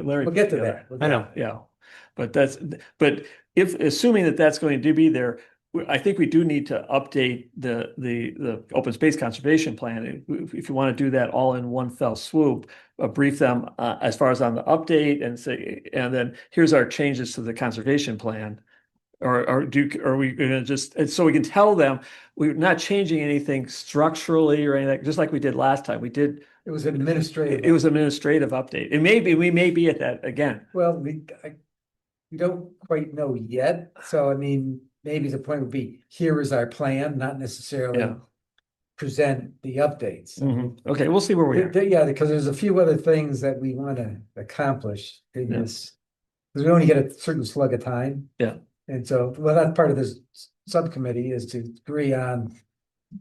Larry. We'll get to put together. that. I know. Yeah, but if, assuming that that's going to be there, I think we do need to update the open space conservation plan. If you want to do that all in one fell swoop, brief them as far as on the update and say, and then here's our changes to the conservation plan. Are we gonna just, and so we can tell them we're not changing anything structurally or anything, just like we did last time. We did, It was administrative. it was administrative update. It may be, we may be at that again. Well, we don't quite know yet. So I mean, maybe the point would be, here is our plan, not necessarily Yeah. present the updates. Okay, we'll see where we are. Yeah, because there's a few other things that we want to accomplish in Yeah. this. Because we only get a certain slug of time. Yeah. And so, well, that's part of this subcommittee is to agree on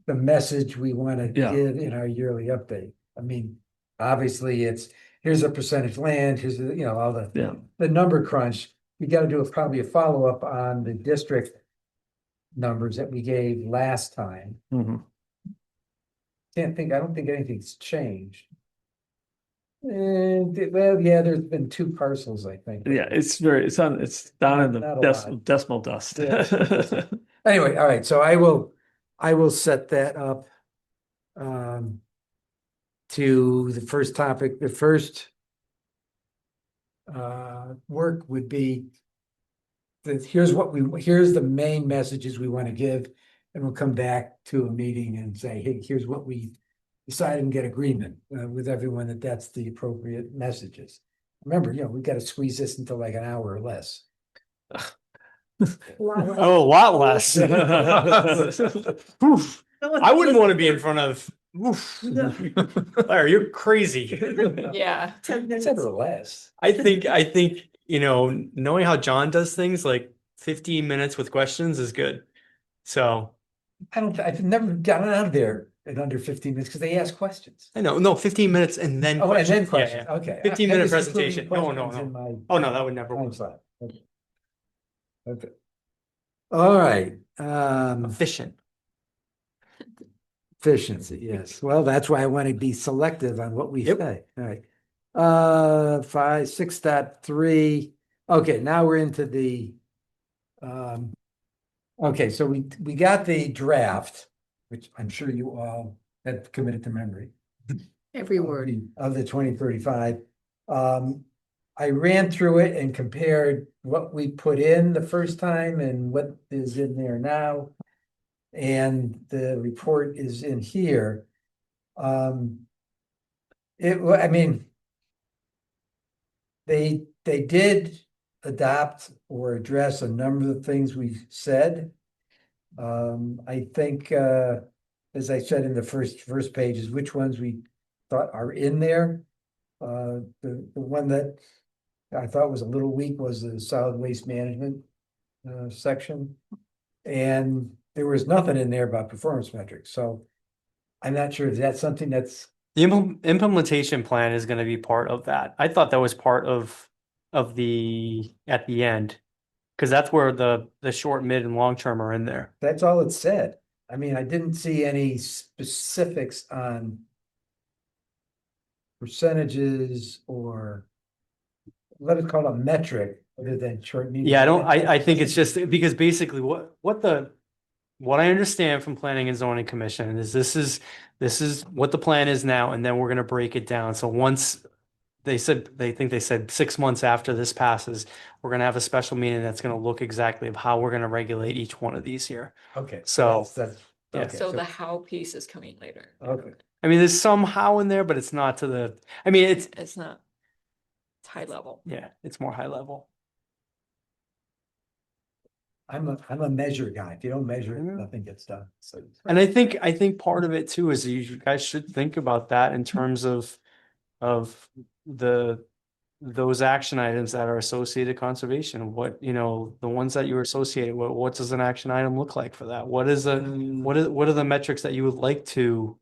the message we want to Yeah. give in our yearly update. I mean, obviously here's a percentage land, here's the, all Yeah. the number crunch. We got to do probably a follow-up on the district numbers that we gave last time. Mhm. I don't think anything's changed. And, well, yeah, there's been 2 parcels, I think. Yeah, it's down in the Not a lot. decimal dust. Yeah. Anyway, all right, so I will set that up. To the first topic, the first. Work would be. Here's the main messages we want to give, and we'll come back to a meeting and say, hey, here's what we decided and get agreement with everyone that that's the appropriate messages. Remember, we got to squeeze this into like an hour or less. Oh, a lot less. Oof. I wouldn't want to be in front of. Oof. Larry, you're crazy. Yeah. 10 minutes. It's or less. I think, knowing how John does things, like 15 minutes with questions is good. So I've never gotten out of there in under 15 minutes because they ask questions. I know, no, 15 minutes and then Oh, and then questions. questions, Yeah, okay. 15 I minute was including presentation. No, no, questions no. in my Oh, no, that would never time work. slot. Okay. All right, Efficient. efficiency, yes. Well, that's why I want to be selective on what we Yep. say. All right. 6.3. Okay, now we're into the okay, so we got the draft, which I'm sure you all have committed to memory. Every word. Of the 2035. I ran through it and compared what we put in the first time and what is in there now. And the report is in here. I mean, they did adopt or address a number of things we've said. I think, as I said in the first pages, which ones we thought are in there. The one that I thought was a little weak was the solid waste management section. And there was nothing in there about performance metrics, so I'm not sure if that's something that's The implementation plan is gonna be part of that. I thought that was part of the, at the end. Cause that's where the short, mid and long term are in there. That's all it said. I mean, I didn't see any specifics on percentages or let us call it a metric other than short, medium. Yeah, I think it's just because basically what I understand from planning and zoning commission is this is what the plan is now, and then we're gonna break it down. So once they said 6 months after this passes, we're gonna have a special meeting that's gonna look exactly of how we're gonna regulate each one of these here. Okay. So, That's, yeah. okay, So the how piece is coming later. okay. I mean, there's some how in there, but it's not to the, I mean, It's not, it's high level. yeah, it's more high level. I'm a measure guy. If you don't measure it, Yeah. nothing gets done. So And I think part of it too is you guys should think about that in terms of the those action items that are associated conservation. What, the ones that you're associated with, what does an action item look like for that? What are the metrics that you would like to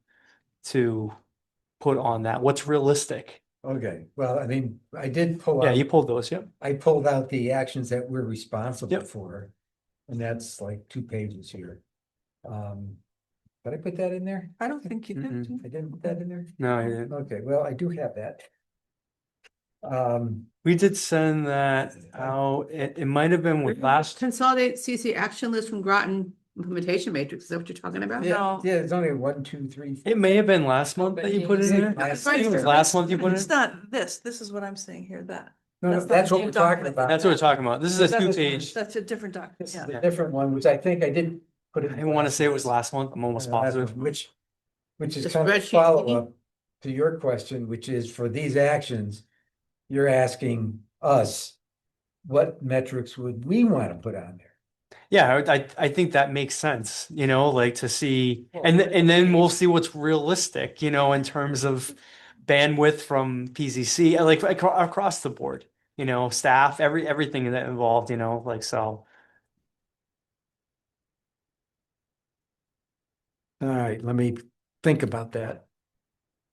put on that? What's realistic? okay, well, I mean, I did pull Yeah, out, you pulled those, yep. I pulled out the actions that we're responsible Yep. for. And that's like 2 pages here. Did I put that in there? I don't think you did. Mm-mm. I didn't put that in there? No, you didn't. Okay, well, I do have that. We did send that out. It might have been with last, Consolidate CC action list from Groton implementation matrix. Is that what you're talking about? Yeah, No. yeah, it's only 1, 2, 3, 4. it may have been last month that you put it in there. I think it was last month you put it It's in. not this. This is what I'm saying here, that. No, no, That's not that's the what same we're talking document. about. That's what we're talking about. This is a That's- 2-page. That's a different This document, is yeah. a different one, which I think I did put it. I want to say it was last month. I'm almost positive. Which is The kind of a spreadsheet follow-up to your question, which is for these actions, you're asking us, what metrics would we want to put on there? Yeah, I think that makes sense, like to see, and then we'll see what's realistic, in terms of bandwidth from PZC, like across the board, staff, everything that involved, like so. All right, let me think about that.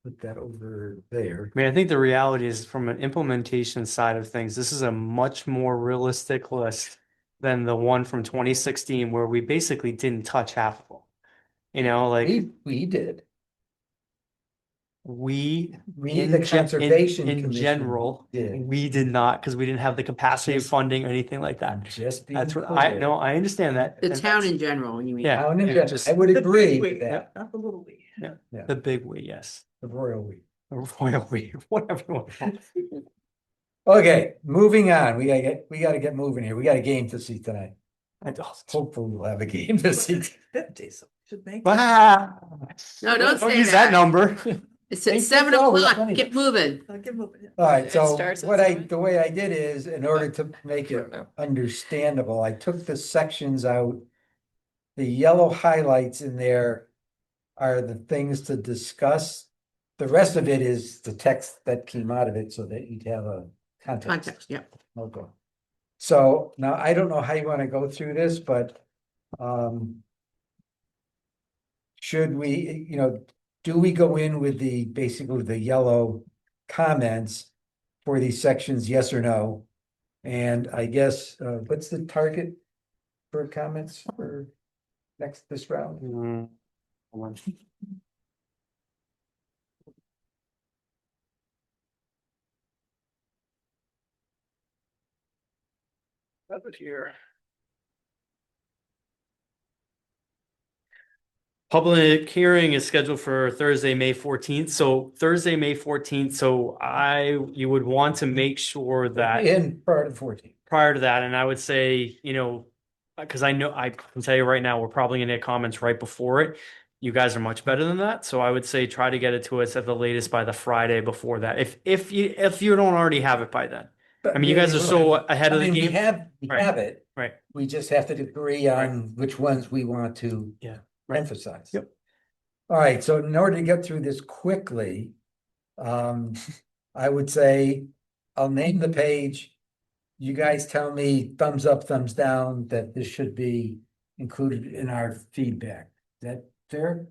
Put that over there. I mean, I think the reality is from an implementation side of things, this is a much more realistic list than the one from 2016 where we basically didn't touch half of them. Like We did. we We, the Conservation in Commission general, did. we did not, because we didn't have the capacity of Just- funding or anything like that. Just being That's what I clear. know. I understand that. The and town that's in general, you mean? Yeah. Town in yeah, general, just I would The agree big with we, that, not the little we. the big we, yes. the royal we. Or royal we, whatever you want to call it. Okay, moving on. We gotta get moving here. We got a game to see tonight. I don't. Hopefully we'll have a game to see. 50, so should make. it. Ah. No, don't say use that that. number. It's at Thank you. 7 Oh, we got o'clock. plenty. Get moving. I'll give 'em a- yeah. All right, It so starts at what seven? the way I did is, in order to make it understandable, I took the sections out. The yellow highlights in there are the things to discuss. The rest of it is the text that came out of it so that you'd have a context. Context, yeah. Okay. So now I don't know how you want to go through this, but should we, do we go in with basically the yellow comments for these sections, yes or no? And I guess, what's the target for comments for this round? Hold on. Have it here. Public hearing is scheduled for Thursday, May 14th. So Thursday, May 14th. So you would want to make sure that In part of 14. prior to that, and I would say, because I know I can tell you right now, we're probably gonna get comments right before it. You guys are much better than that, so I would say try to get it to us at the latest by the Friday before that. If you don't already have it by then. I mean, you guys are so ahead of the We game. we Right. have it. Right. We just have to agree on which ones we want to Right. emphasize. Yep. All right, so in order to get through this quickly, I would say I'll name the page. You guys tell me thumbs up, thumbs down, that this should be included in our feedback. Is that fair?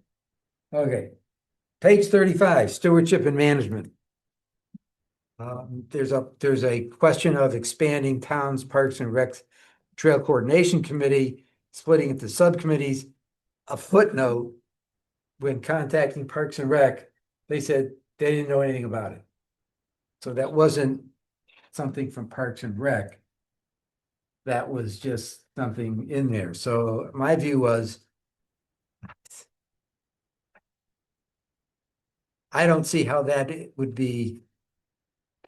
Okay. Page 35, stewardship and management. There's a question of expanding towns, parks and rec trail coordination committee, splitting into subcommittees. A footnote, when contacting Parks and Rec, they said they didn't know anything about it. So that wasn't something from Parks and Rec. That was just something in there. So my view was, I don't see how that would be.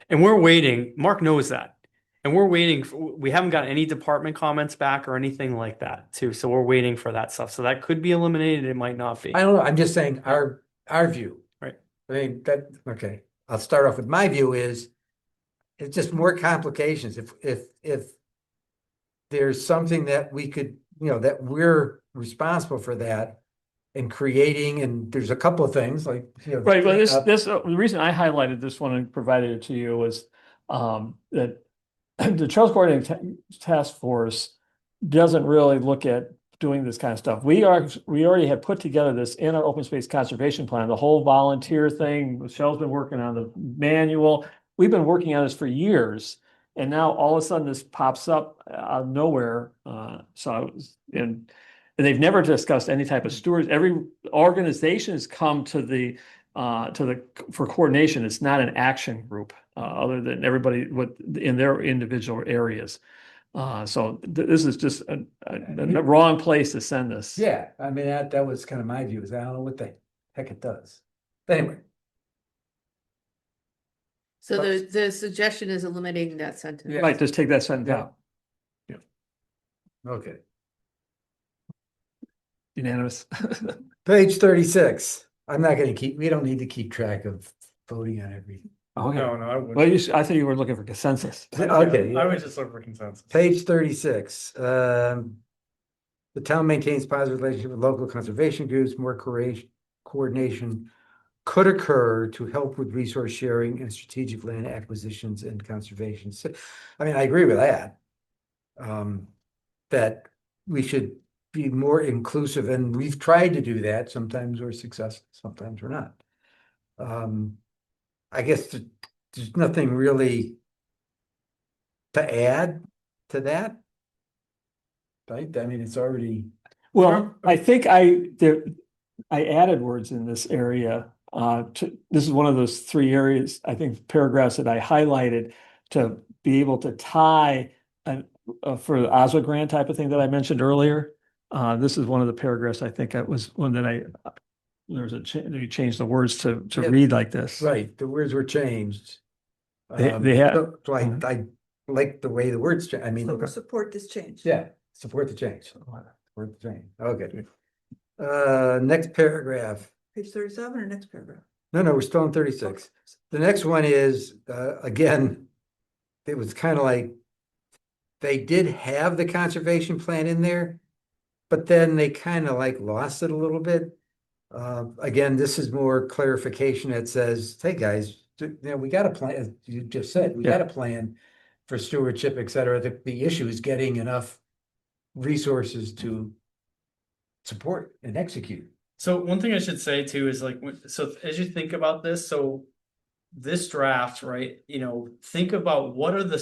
And we're waiting. Mark knows that. And we're waiting. We haven't got any department comments back or anything like that, too. So we're waiting for that stuff. So that could be eliminated. It might not be. I don't know. I'm just saying our view. Right. I mean, okay. I'll start off with my view is it's just more complications. If there's something that we could, that we're responsible for that and creating, and there's a couple of things like, Right, well, the reason I highlighted this one and provided it to you was that the Trails Coordinating Task Force doesn't really look at doing this kind of stuff. We already have put together this in our open space conservation plan, the whole volunteer thing. Michelle's been working on the manual. We've been working on this for years. And now all of a sudden this pops up out of nowhere. And they've never discussed any type of stewards. Every organization has come to for coordination. It's not an action group, other than everybody in their individual areas. So this is just a wrong place to send this. Yeah, I mean, that was kind of my view, is I don't know what the heck it does. But anyway, So the suggestion is eliminating that sentence. Yeah. Right, just take that sentence Yeah. out. okay. Unanimous. Page 36. We don't need to keep track of voting on everything. Okay. No, I wouldn't. Well, I thought you were looking for consensus. Okay. I would just look for consensus. Page 36. The town maintains positive relationship with local conservation groups. More coordination could occur to help with resource sharing and strategic land acquisitions and conservation. So, I mean, I agree with that. That we should be more inclusive, and we've tried to do that. Sometimes we're successful, sometimes we're not. I guess there's nothing really to add to that. Right? I mean, it's already. Well, I think I added words in this area. This is one of those three areas, I think, paragraphs that I highlighted to be able to tie for the OSWA grant type of thing that I mentioned earlier. This is one of the paragraphs. I think that was one that they changed the words to Yeah. read like this. Right, the words were changed. They have. So I like the way the words, I mean, Support this change. yeah, support the change. Support the change. Okay. Next paragraph. Page 37 or next paragraph? No, we're still on 36. The next one is, again, it was kind of like they did have the conservation plan in there, but then they kind of like lost it a little bit. Again, this is more clarification that says, hey, guys, we got a plan, as you just said, we got a plan for stewardship, et cetera. The issue is getting enough resources to support and execute. So one thing I should say too is like, so as you think about this, so this draft, right, think about what are the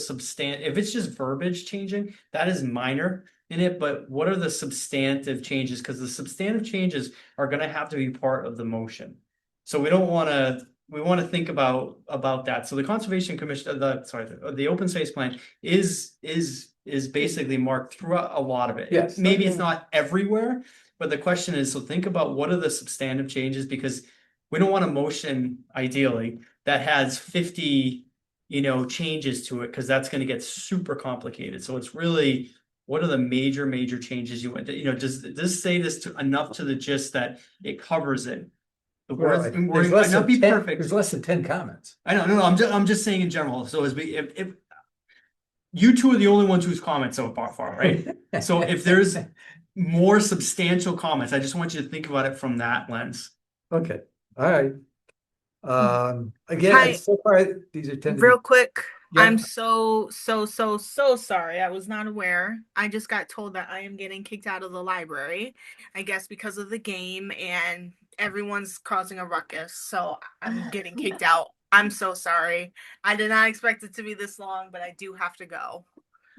if it's just verbiage changing, that is minor in it, but what are the substantive changes? Because the substantive changes are going to have to be part of the motion. So we want to think about that. So the Conservation Commission, the open space plan is basically marked throughout a lot of it. Yes. Maybe it's not everywhere, but the question is, so think about what are the substantive changes, because we don't want a motion ideally that has 50, changes to it, because that's going to get super complicated. So it's really, what are the major changes you want to, does this say this enough to the gist that it covers it? The Well, words there's might not be perfect. There's less than 10 comments. I know, no, I'm just saying in general. So if you two are the only ones whose comments so far, right? So if there's more substantial comments, I just want you to think about it from that lens. Okay, all right. Again, Hi. so far, these are 10. Real quick, Yeah. I'm so sorry. I was not aware. I just got told that I am getting kicked out of the library, I guess because of the game, and everyone's causing a ruckus, so I'm getting kicked out. I'm so sorry. I did not expect it to be this long, but I do have to go.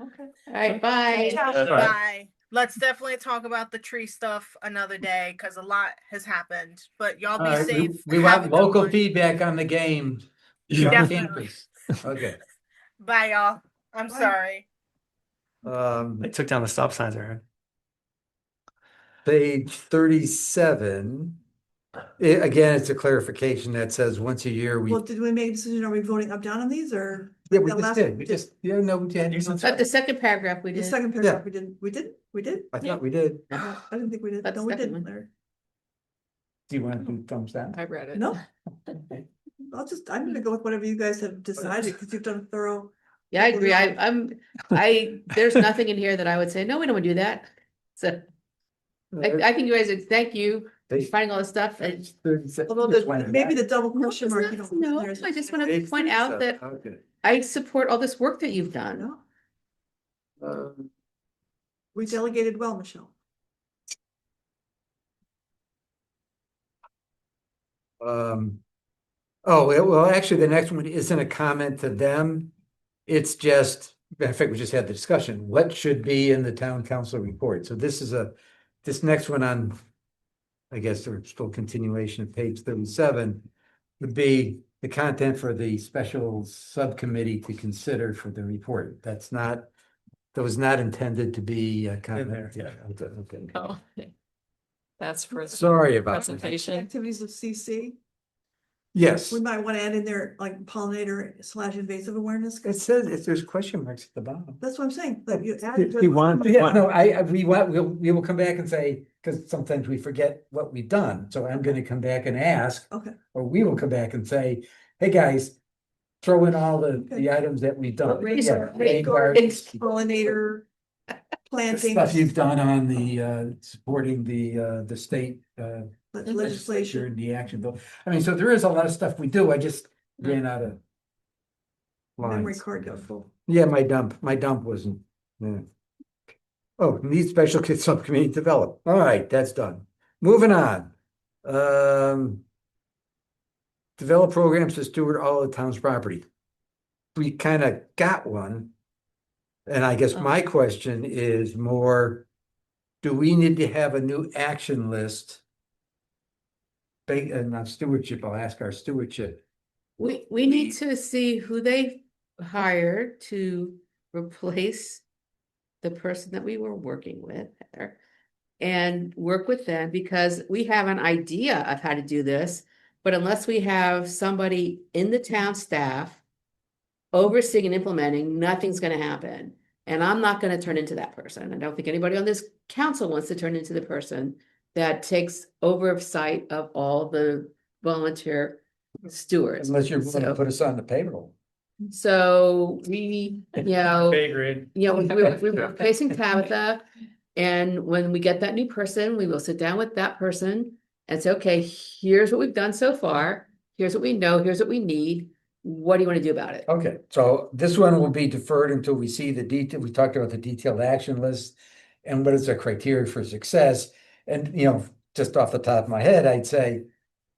Okay. All right, bye. Bye. Let's definitely talk about the tree stuff another day because a lot has happened. But y'all All be right, safe. we Have a want good local one. feedback on the game. Definitely. Okay. Bye, y'all. I'm Bye. sorry. They took down the stop signs, I heard. Page 37. Again, it's a clarification that says once a year we, Well, did we make a decision? Are we voting up, down on these or? yeah, we the just last- did. We just, yeah, no, we had. But the second paragraph we The did. second paragraph, we did? I thought we did. I didn't think we did. That's No, we the second didn't, one. Larry. Do you want to do thumbs down? I read it. No. I'm gonna go with whatever you guys have decided, because you've done a thorough. Yeah, I agree. There's nothing in here that I would say, no, we don't want to do that. So I think you guys, thank you for finding all this stuff. And Page 37. Although maybe the double question mark. you know, No, there's- I just want to Page point out that 37, okay. I support all this work that you've done. No, Um, we delegated well, Michelle. Oh, well, actually, the next one isn't a comment to them. It's just, in fact, we just had the discussion, what should be in the town council report? So this next one on, I guess, there's still continuation of page 37 would be the content for the special subcommittee to consider for the report. That was not intended to be a comment. there. Yeah, okay. Oh, that's for the Sorry about that. presentation. Activities of CC, Yes, we might want to add in there like pollinator/invasive awareness. it says, if there's question marks at the bottom. That's what I'm saying, like you add it to. You want- Yeah, no, we will come back and say, because sometimes we forget what we've done, so I'm gonna come back and ask, Okay, or we will come back and say, hey, guys. Throw in all the items that we've done. Razor- Yeah, safeguards, pollinator, the planting. stuff you've done on the supporting the state legislature Legislation. and the action bill. I mean, so there is a lot of stuff we do, I just ran out of Memory lines. card got full. Yeah, my dump wasn't, yeah. Oh, need special kid subcommittee develop. All right, that's done. Moving on. Develop programs to steward all the town's property. We kind of got one. And I guess my question is more, do we need to have a new action list? And not stewardship, I'll ask our stewardship. We need to see who they hired to replace the person that we were working with, Heather, and work with them, because we have an idea of how to do this, but unless we have somebody in the town staff overseeing and implementing, nothing's gonna happen. And I'm not gonna turn into that person. I don't think anybody on this council wants to turn into the person that takes oversight of all the volunteer stewards. Unless you're going to So- put us on the payroll. So we, Pay grade. we're replacing Tabitha. And when we get that new person, we will sit down with that person and say, okay, here's what we've done so far. Here's what we know, here's what we need. What do you want to do about it? Okay, so this one will be deferred until we see the detail. We talked about the detailed action list and what is the criteria for success. And, just off the top of my head, I'd say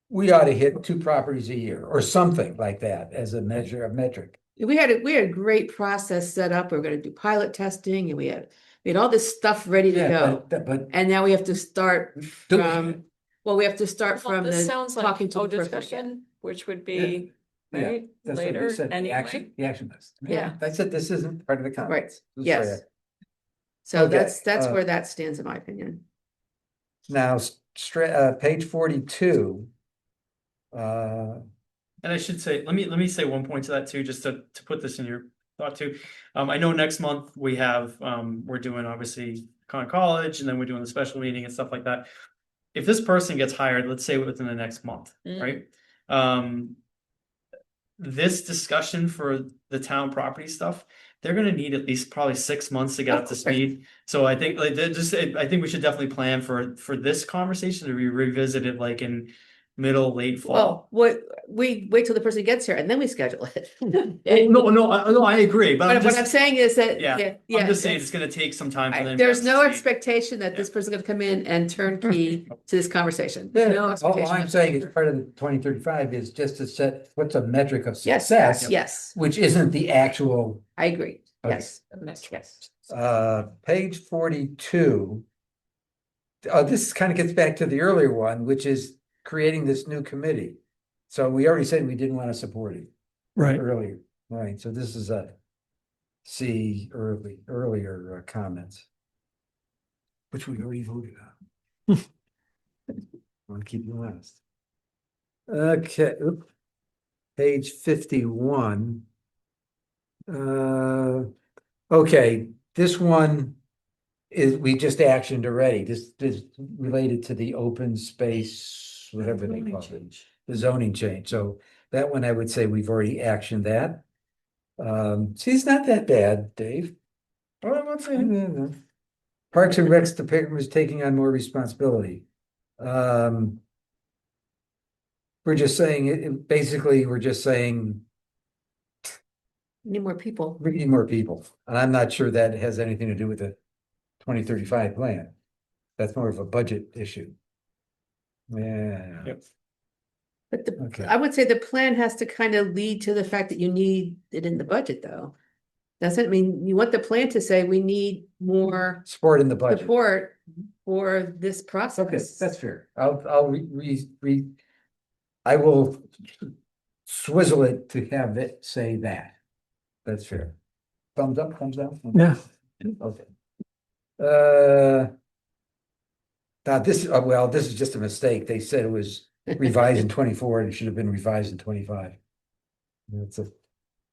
we ought to hit 2 properties a year or something like that as a measure of metric. We had a great process set up. We are gonna do pilot testing and we had all this stuff ready to go. But And now we have to start Doing from, well, we have to start Well, from this the sounds like talking to the person. discussion, which would be yeah, right that's what you later said, the anyway. action list. Yeah. I said this isn't part of the Right, conference. yes. So Okay, that's where that stands in my opinion. Now, page 42. And I should say, let me say one point to that too, just to put this in your thought too. I know next month we have, we're doing obviously College, and then we're doing the special meeting and stuff like that. If this person gets hired, let's say within the next month, right? This discussion for the town property stuff, they're gonna need at least probably 6 months to get Of up to course. speed. So I think I think we should definitely plan for this conversation to be revisited like in middle, late fall. Well, what, we wait till the person gets here and then we schedule it. No, I agree, but But what I'm saying is that, yeah, yeah, I'm just saying it's- it's gonna take some time for them. there's no to see. expectation that this person's gonna come in and turnkey to this conversation. Yeah, No all expectation. I'm saying is part of the 2035 is just to set what's a metric of Yes, success, yes, which isn't the actual, I agree. Okay. Yes, yes. page 42. This kind of gets back to the earlier one, which is creating this new committee. So we already said we didn't want to support it Right. earlier, right? So this is a earlier comments, which we already voted on. I want to keep you honest. Okay, page 51. Okay, this one is, we just actioned already. This is related to the open space, whatever they call it, the zoning change. So that one, I would say we've already actioned that. See, it's not that bad, Dave. Oh, I'm not saying. Parks and Recs Department is taking on more responsibility. We're just saying, basically, we're just saying Need more people. we need more people. And I'm not sure that has anything to do with the 2035 plan. That's more of a budget issue. Yeah. Yep. But Okay. I would say the plan has to kind of lead to the fact that you need it in the budget, though. Doesn't mean you want the plan to say we need more Support in the budget. support for this Okay, process. that's fair. I will swizzle it to have it say that. That's fair. Thumbs up, thumbs down? Yeah. Okay. Now this, well, this is just a mistake. They said it was revised in 24 and it should have been revised in 25.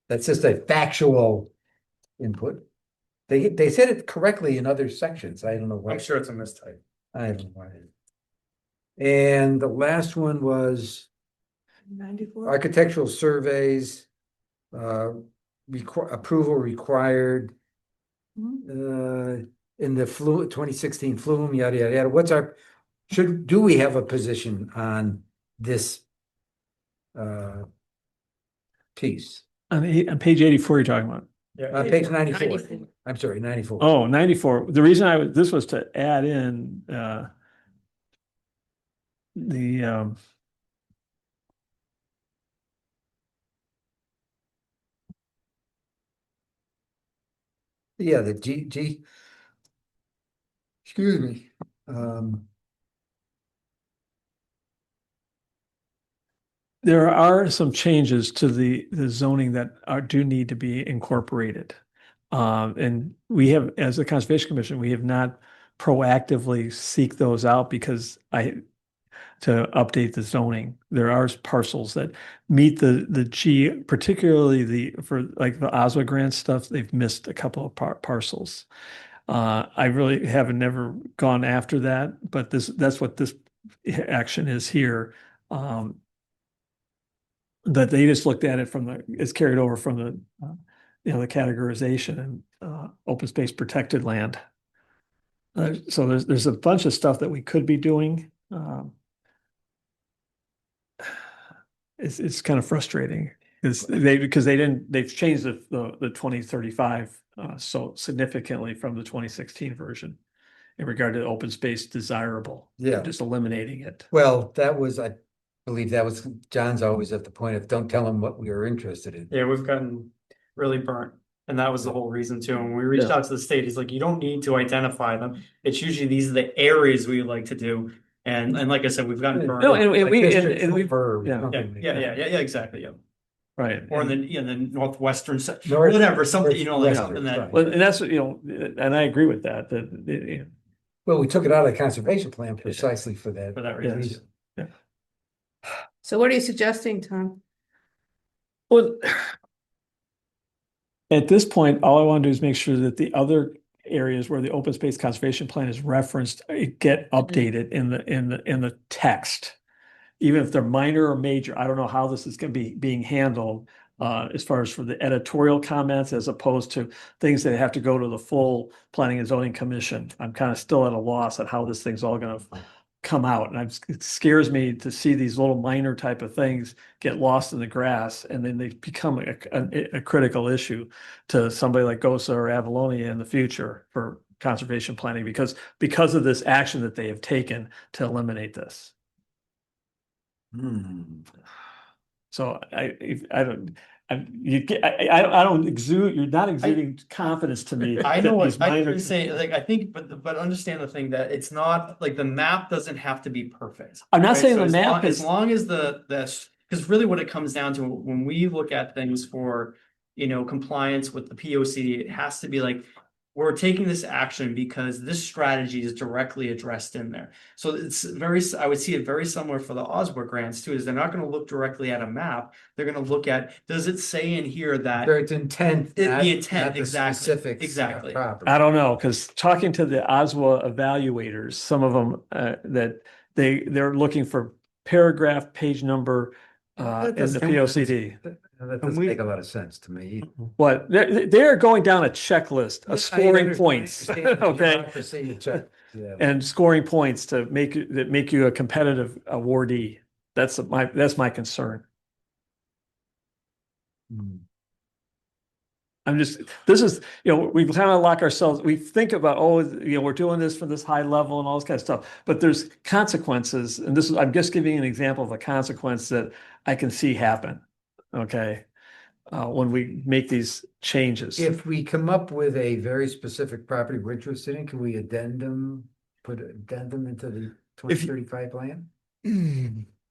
That's just a factual input. They said it correctly in other sections. I don't know why. I'm sure it's a mistype. I don't know why. And the last one was 94. architectural surveys, approval required, in the 2016 flume, yada, yada, yada. What's our, do we have a position on this piece? On page 84, you're talking about. On page 94. 94. I'm sorry, 94. Oh, 94. The reason this was to add in the Yeah, the G, excuse me. there are some changes to the zoning that do need to be incorporated. And we have, as a Conservation Commission, we have not proactively seek those out because to update the zoning. There are parcels that meet the G, particularly for like the OSWA grant stuff, they've missed a couple of parcels. I really haven't never gone after that, but that's what this action is here. That they just looked at it it's carried over from the the categorization and open space protected land. So there's a bunch of stuff that we could be doing. It's kind of frustrating because they've changed the 2035 so significantly from the 2016 version in regard to open space desirable. Yeah. Just eliminating it. Well, that was, I believe that was, John's always at the point of don't tell them what we are interested in. Yeah, we've gotten really burnt. And that was the whole reason too. And when we reached out to the state, he's like, you don't need to identify them. It's usually these are the areas we like to do. And like I said, we've gotten burned. No, and Like we district we've or yeah. something like Yeah, that. exactly. Yeah. right. Or in the northwestern section, North- whatever, something, like northwestern, something that. right. Well, and that's and I agree with that. Well, we took it out of the conservation plan precisely for that. For that Yes. reason. So what are you suggesting, Tom? Well, at this point, all I want to do is make sure that the other areas where the open space conservation plan is referenced get updated in the text, even if they're minor or major. I don't know how this is going to be being handled as far as for the editorial comments as opposed to things that have to go to the full Planning and Zoning Commission. I'm kind of still at a loss at how this thing's all going to come out. And it scares me to see these little minor type of things get lost in the grass, and then they become a critical issue to somebody like Gosa or Avalonia in the future for conservation planning, because of this action that they have taken to eliminate this. So I don't. I don't exude. You're not exuding confidence to me. I know that what these I minor- would say, like, I think, but understand the thing that it's not like the map doesn't have to be perfect. I'm not right? saying So the as map long, is. as long as because really what it comes down to when we look at things for, compliance with the POCD, it has to be like, we're taking this action because this strategy is directly addressed in there. So I would see it very similar for the Osborne grants too, is they're not gonna look directly at a map. They're gonna look at, does it say in here that There's intent, the not intent, the exactly, specifics of exactly. property. I don't know, because talking to the Oswa evaluators, some of them that they're looking for paragraph, page number That in the doesn't- POCD. That doesn't make a lot of sense to me. What they're going down a checklist I of scoring understand- points, I understand the okay, bureaucracy check, yeah. and scoring points to make you a competitive awardee. That's my concern. This is, we kind of lock ourselves, we think about, we're doing this for this high level and all this kind of stuff, but there's consequences. And I'm just giving you an example of a consequence that I can see happen. Okay. When we make these changes. If we come up with a very specific property we're interested in, can we put addendum into the 2035 plan?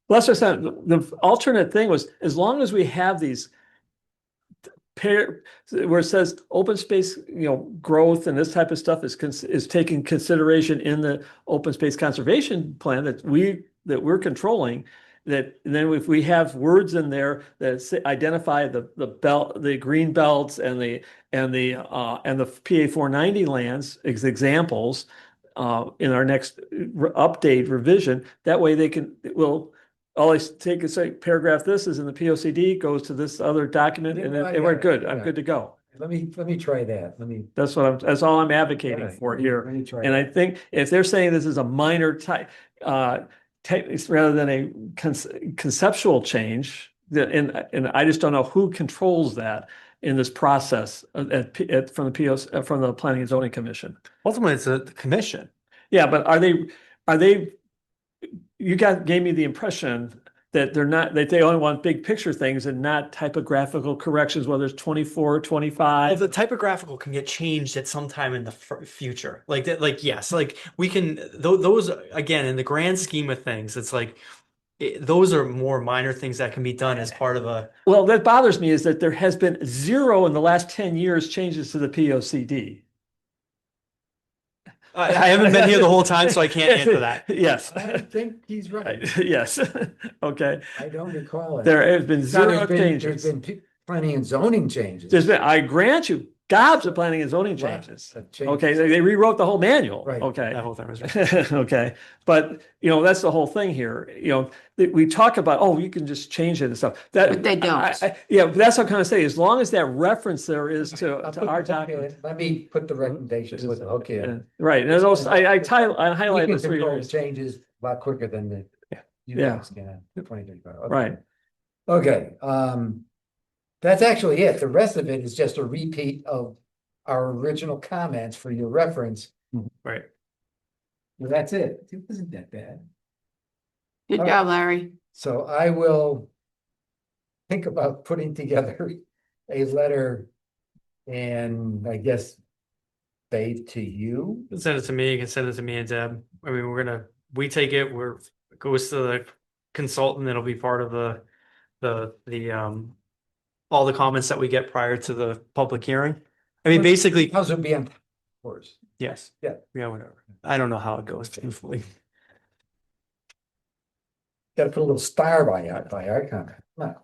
Well, that's what I said. The alternate thing was, as long as we have these where it says open space, growth and this type of stuff is taking consideration in the open space conservation plan that we're controlling. That then if we have words in there that identify the green belts and the PA 490 lands as examples in our next update revision, that way all I take is say paragraph this is in the POCD, goes to this other document, Yeah, and I we're got it. good. I'm Yeah. good to go. Let me try that. That's all I'm advocating Alright, for let me here. try And I that. think if they're saying this is a minor type, rather than a conceptual change, and I just don't know who controls that in this process from the Planning and Zoning Commission. Ultimately, it's the commission. Yeah, but are they? Gave me the impression that that they only want big picture things and not typographical corrections, whether it's 24, 25. Well, the typographical can get changed at some time in the future. Like that, yes, like we can, those again, in the grand scheme of things, it's like, those are more minor things that can be done as part of a. Well, that bothers me is that there has been zero in the last 10 years changes to the POCD. I haven't been here the whole time, so I can't answer that. Yes. I think he's right. Yes. Okay. I don't recall it. There has been Now, zero there's changes. been planning and zoning changes. I grant you, gobs of planning and zoning changes. That changes. Okay, they rewrote the whole manual. Right. Okay. That whole thing was right. Okay, but that's the whole thing here. We talk about, you can just change it and stuff. But they don't. Yeah, but that's what I'm kind of saying. As long as that reference there is to I'll put our the- document. Let me put the recommendations with it. Okay. Right, and those, I highlight We the can three control areas. changes a lot quicker than you Yeah. guys can in 2035. Okay. Right. Okay, that's actually it. The rest of it is just a repeat of our original comments for your reference. Right. Well, that's it. It wasn't that bad. Good All job, Larry. So I will think about putting together a letter and I guess Dave to you. You can send it to me. You can send it to me and Deb. I mean, we take it. It goes to the consultant. It'll be part of the all the comments that we get prior to the public hearing. I mean, basically, How's it be on course? yes. Yeah. Yeah, whatever. I don't know how it goes, truthfully. Got to put a little star by our comment. No.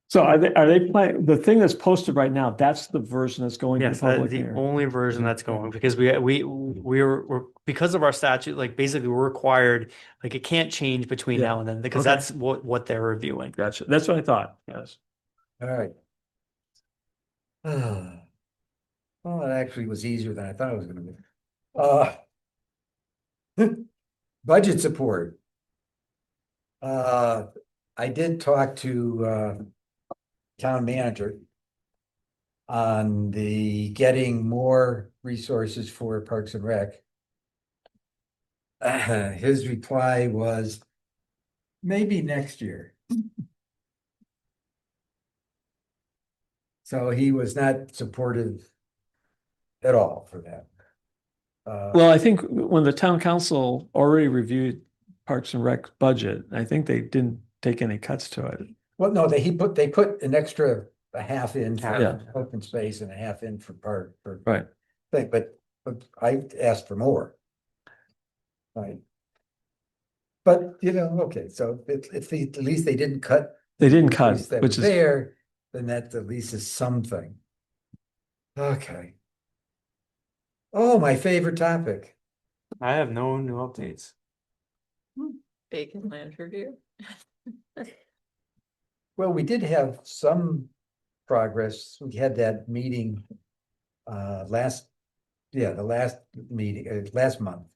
So are they playing, the thing that's posted right now, that's the version that's going to Yes, the that's public the hearing? only version that's going because we're because of our statute, like basically we're required, like it can't change between Yeah. now and then because Okay. that's what they're reviewing. Gotcha. That's what I thought. Yes. All right. Well, it actually was easier than I thought it was going to be. Budget support. I did talk to town manager on the getting more resources for Parks and Rec. His reply was maybe next year. So he was not supportive at all for that. Well, I think when the town council already reviewed Parks and Rec budget, I think they didn't take any cuts to it. Well, no, they put an extra a half in for Yeah. open space and a half in for park for Right. thing, but I asked for more. Right. But okay, so if at least they didn't cut. They didn't the cut, piece that which was is, there, then that at least is something. Okay. Oh, my favorite topic. I have no new updates. Vacant land review. Well, we did have some progress. We had that meeting the last meeting, last month.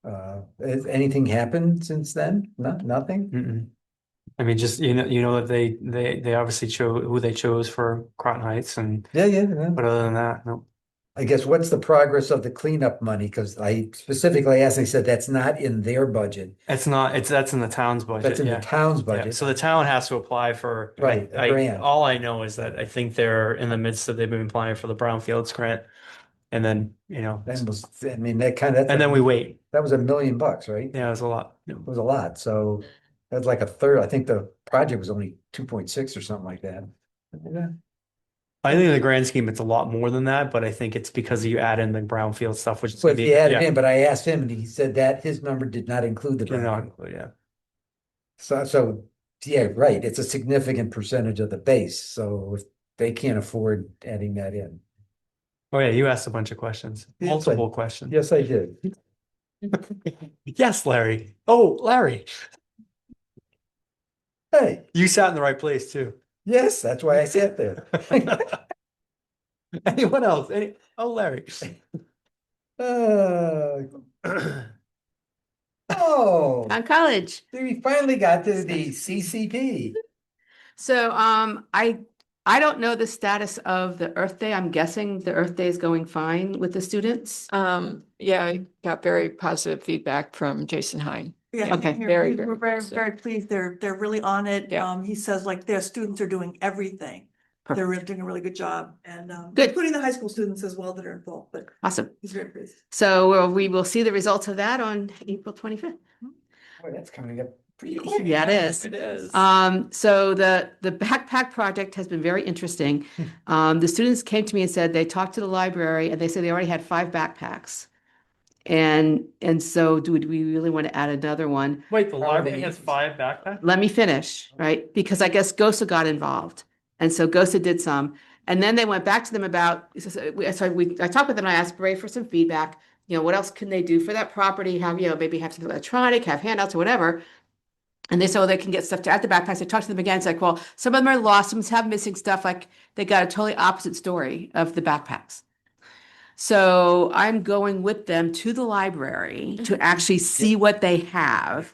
Has anything happened since then? Nothing? Mm-mm. I mean, just you know that they obviously chose who they chose for Groton Heights, and Yeah. but other than that, no. I guess what's the progress of the cleanup money? Because I specifically asked, they said that's not in their budget. It's not. That's in the town's budget. That's in the yeah. town's Yeah, budget. so the town has to apply for, Right, a grant. all I know is that I think they're in the midst of, they've been applying for the Brownfields grant. And then, and then we wait. That was $1 million, right? Yeah, it was a lot. Yeah. It was a lot. So that's like a third. I think the project was only 2.6 or something like that. Yeah. I think in the grand scheme, it's a lot more than that, but I think it's because you add in the Brownfield stuff, which is But gonna he added yeah, in, but I asked him and he said that his number did not include the you're not- brown. yeah. So yeah, right. It's a significant percentage of the base. So if they can't afford adding that in. Oh yeah, you asked a bunch of questions, Yes, multiple questions. Yes, I did. Yes, Larry. Oh, Larry, Hey, you sat in the right place too. yes, that's why I sat there. Anyone else? Oh, Larry. Uh, oh, On college. we finally got to the CCP. So I don't know the status of the Earth Day. I'm guessing the Earth Day is going fine with the students. Yeah, I got very positive feedback from Jason Hine. Yeah, Okay, very, we're very very pleased. They're really on it. Yeah. He says like their students are doing everything. They're really doing a really good job and Good. including the high school students as well that are involved, but Awesome. he's very pleased. So we will see the results of that on April 25th. Boy, that's coming up pretty quick. Yeah, it is. It is. So the backpack project has been very interesting. The students came to me and said they talked to the library and they said they already had 5 backpacks. And so do we really want to add another one? Wait, the library they- has 5 backpacks? Let me finish, right? Because I guess GOSA got involved. And so GOSA did some. And then they went back to them about, I talked with them and I asked Ray for some feedback. What else can they do for that property? Have, maybe have something electronic, have handouts or whatever. And they said, they can get stuff to add the backpacks. I talked to them again. It's like, well, some of them are lost, some have missing stuff. Like they got a totally opposite story of the backpacks. So I'm going with them to the library to actually see what they have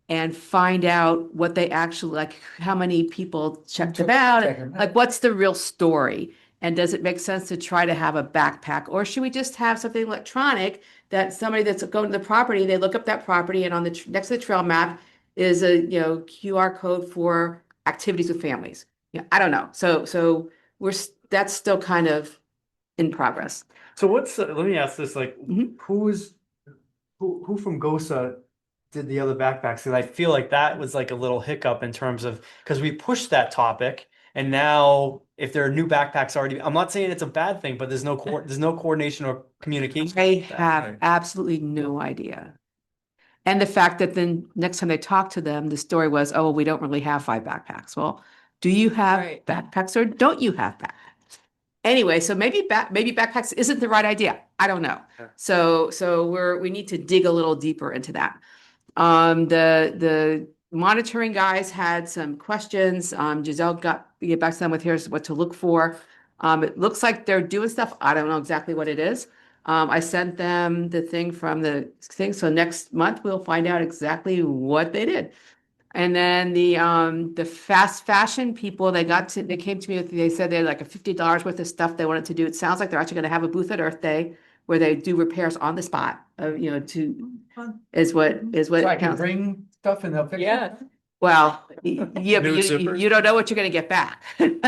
and find out what they actually, like how many people checked them out. Check 'em out. Like what's the real story? And does it make sense to try to have a backpack? Or should we just have something electronic that somebody that's going to the property, they look up that property and on the next to the trail map is a QR code for activities with families. I don't know. So that's still kind of in progress. So let me ask this, like, Mhm. who from GOSA did the other backpacks? Because I feel like that was like a little hiccup in terms of, because we pushed that topic and now if there are new backpacks already, I'm not saying it's a bad thing, but there's no coordination or communication. They have absolutely no idea. And the fact that then next time they talk to them, the story was, oh, well, we don't really have 5 backpacks. Well, do you have Right. backpacks or don't you have backpacks? Anyway, so maybe backpacks isn't the right idea. I don't know. Yeah. So we need to dig a little deeper into that. The monitoring guys had some questions. Giselle get back to them with here's what to look for. It looks like they're doing stuff. I don't know exactly what it is. I sent them the thing from the thing, so next month we'll find out exactly what they did. And then the fast fashion people, they came to me with, they said they had like a $50 worth of stuff they wanted to do. It sounds like they're actually gonna have a booth at Earth Day where they do repairs on the spot, is what So I can counts. bring stuff and they'll fix it? Yeah. Well, yeah, but New you zippers. don't know what you're gonna get back. Be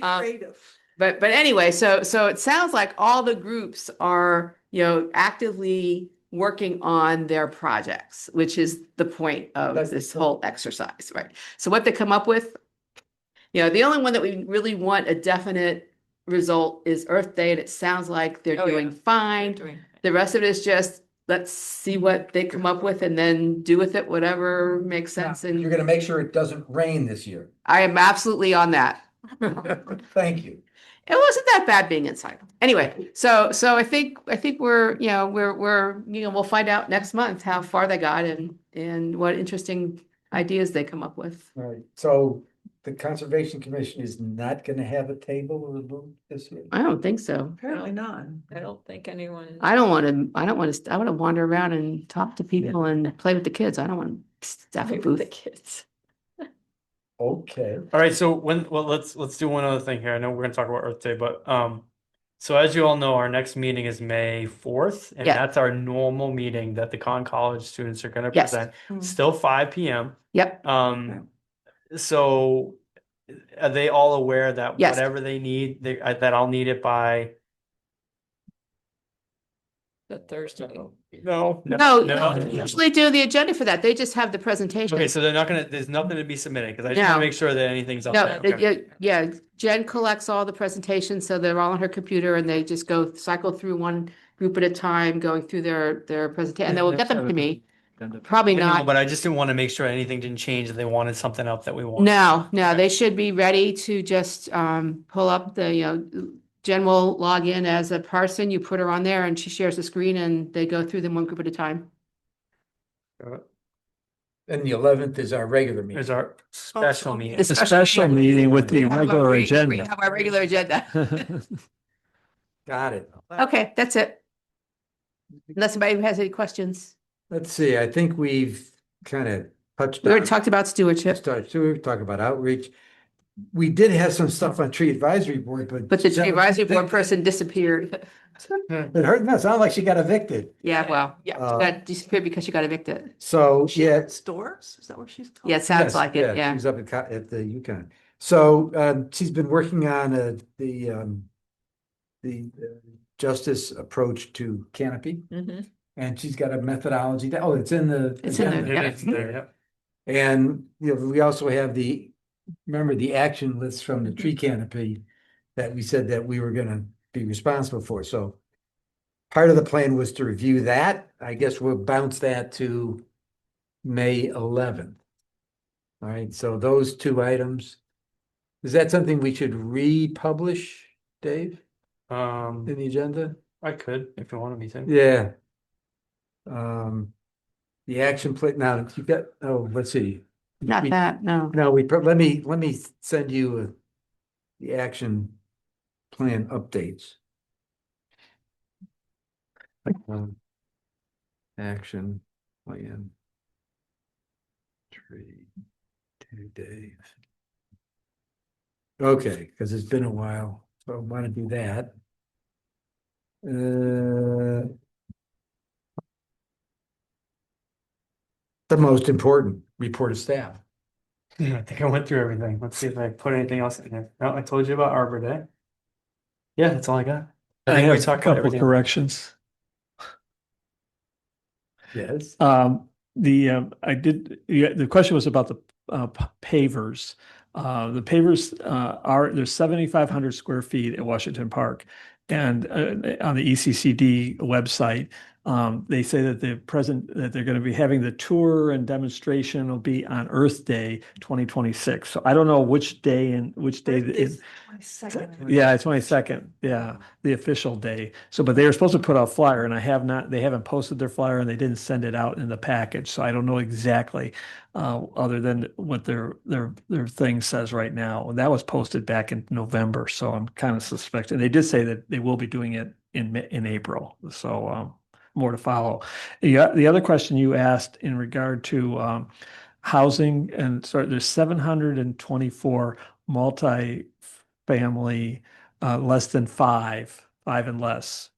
Um, creative. But anyway, so it sounds like all the groups are, actively working on their projects, which is the point of That's this cool. whole exercise, right? So what they come up with, the only one that we really want a definite result is Earth Day, and it sounds like they're Oh, yeah. doing fine. The rest of it is just, let's see what they come up with and then do with it whatever makes sense. You're And gonna make sure it doesn't rain this year. I am absolutely on that. Thank you. It wasn't that bad being inside. Anyway, so I think we're, we'll find out next month how far they got and what interesting ideas they come up with. All right, so the Conservation Commission is not gonna have a table or a booth this year? I don't think so. Apparently not. I don't think anyone. I want to wander around and talk to people and play with the kids. I don't want to staff a Play with the booth. kids. Okay. All right, so let's do one other thing here. I know we're gonna talk about Earth Day, but so as you all know, our next meeting is May 4th, and Yeah. that's our normal meeting that the college students are gonna Yes. present. Mm. Still 5 p.m. Yep. So are they all aware that Yes. whatever they need, that I'll need it by? The Thursday. No, No, they usually do the agenda for that. They just have the presentation. Okay, so there's nothing to be submitted, because I just want No. to make sure that anything's up No, there. Okay. yeah, Jen collects all the presentations, so they're all on her computer and they just cycle through one group at a time, going through their presentation, and they will get them to me. Probably I know, not. but I just didn't want to make sure anything didn't change, that they wanted something up that we want. No, they should be ready to just pull up the, Jen will log in as a person, you put her on there and she shares the screen and they go through them one group at a time. And the 11th is our regular meeting. There's our special meeting. It's a special meeting with the We have regular our- we agenda. have our regular agenda. Got it. Okay, that's it. Unless anybody has any questions. Let's see, I think we've kind of touched We already on. talked about stewardship, We talked about outreach. We did have some stuff on tree advisory board, but. but the tree advisory board person disappeared. It hurt, no, it sounded like she got evicted. Yeah, well, Yeah. she got disappeared because she got evicted. So, yeah. Stores? Is that where she's? Yeah, it sounds Yes, like it, She yeah. was up at the Yukon. So, she's been working on the justice approach to canopy, Mhm. and she's got a methodology that, it's in the. It's in there, agenda. yeah. It's there, yeah. And, we also have remember the action list from the tree canopy that we said that we were gonna be responsible for, so. Part of the plan was to review that. I guess we'll bounce that to May 11th. All right, so those two items. Is that something we should republish, Dave, in the agenda? I could, if you wanted me to. Yeah. The action plan, now you got, let's see. Not We- that, no. No, let me send you the action plan updates. Action plan. Tree to Dave. Okay, because it's been a while, so I want to do that. The most important, report of staff. I think I went through everything. Let's see if I put anything else in there. No, I told you about Arbor Day. Yeah, that's all I got. I think we have a talked about couple everything. corrections. Yes. The question was about the pavers. The pavers there's 7,500 square feet at Washington Park. And on the ECCD website, They say that that they're going to be having the tour and demonstration will be on Earth Day 2026. So I don't know which day is. 22nd. Yeah, it's 22nd. Yeah, the official day. So, but they were supposed to put out a flyer, and they haven't posted their flyer, and they didn't send it out in the package. So I don't know exactly, other than what their thing says right now. And that was posted back in November, so I'm kind of suspecting. They did say that they will be doing it in April. So more to follow. The other question you asked in regard to housing, and so there's 724 multi-family, less than five and less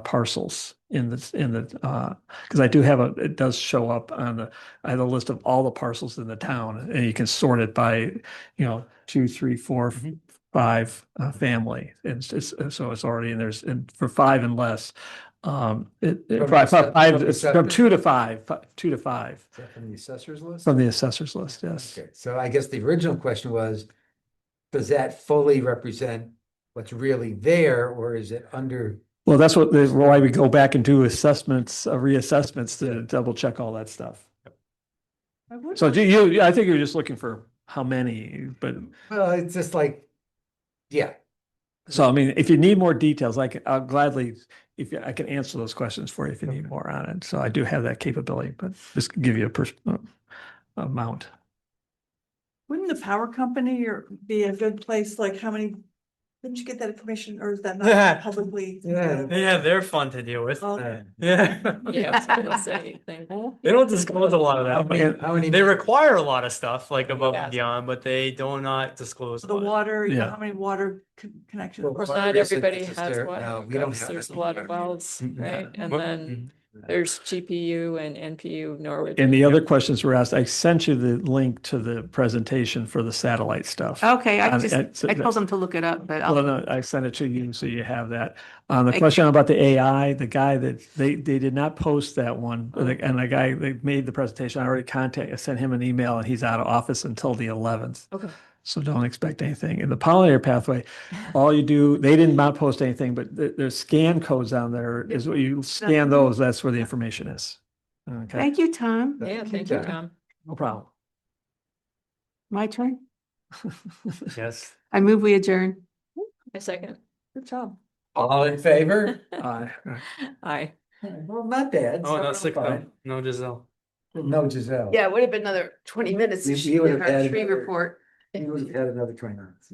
parcels because I do have it does show up I have a list of all the parcels in the town, and you can sort it by, 2, 3, 4, 5 family. And so it's already, and and for 5 and less, From it's the from 2 to 5, 2 to 5 Is that from the assessor's list? from the assessor's list. Yes. Okay, so I guess the original question was, does that fully represent what's really there, or is it under? Well, that's why we go back and do assessments, reassessments to double check all that stuff. So I think you're just looking for how many, but Well, it's just like, yeah. so I mean, if you need more details, I'll gladly, I can answer those questions for you if you need more on it. So I do have that capability, but just give you amount. Wouldn't the power company be a good place, like how many, didn't you get that information, or is that not publicly? Yeah. Yeah, they're fun to deal with. Okay. Yeah. Yeah, I was gonna say, thank you. They don't disclose a lot of that. How many? They require a lot of stuff like above Yeah. and beyond, but they do not disclose. The a lot. water, Yeah. how many water connections? Well, Of course, water not is everybody necessary. has water. No, we don't because have There's that. a lot of wells, right? And What- then there's GPU and NPU Norwich. And the other questions were asked, I sent you the link to the presentation for the satellite stuff. Okay, I And- told them to look it up, but Well, I'll, no, I sent it to you, so you have that. The Thank question about the AI, the guy that they did not post that one, and the guy that made the presentation, I sent him an email, and he's out of office until the 11th. Okay. So don't expect anything. In the pollinator pathway, all you do, they did not post anything, but there's scan codes on there. Is what you scan those, that's where the information is. Okay, thank you, Tom. Yeah, thank you, Tom. no problem. My turn. Yes. I move we adjourn. A second. Good job. All in favor? Aye. Well, not bad. Oh, no, So 6 far. No, Giselle. No, Giselle. Yeah, it would have been another 20 minutes. You- if she you would did have her added tree another- report. You would have had another 20 minutes.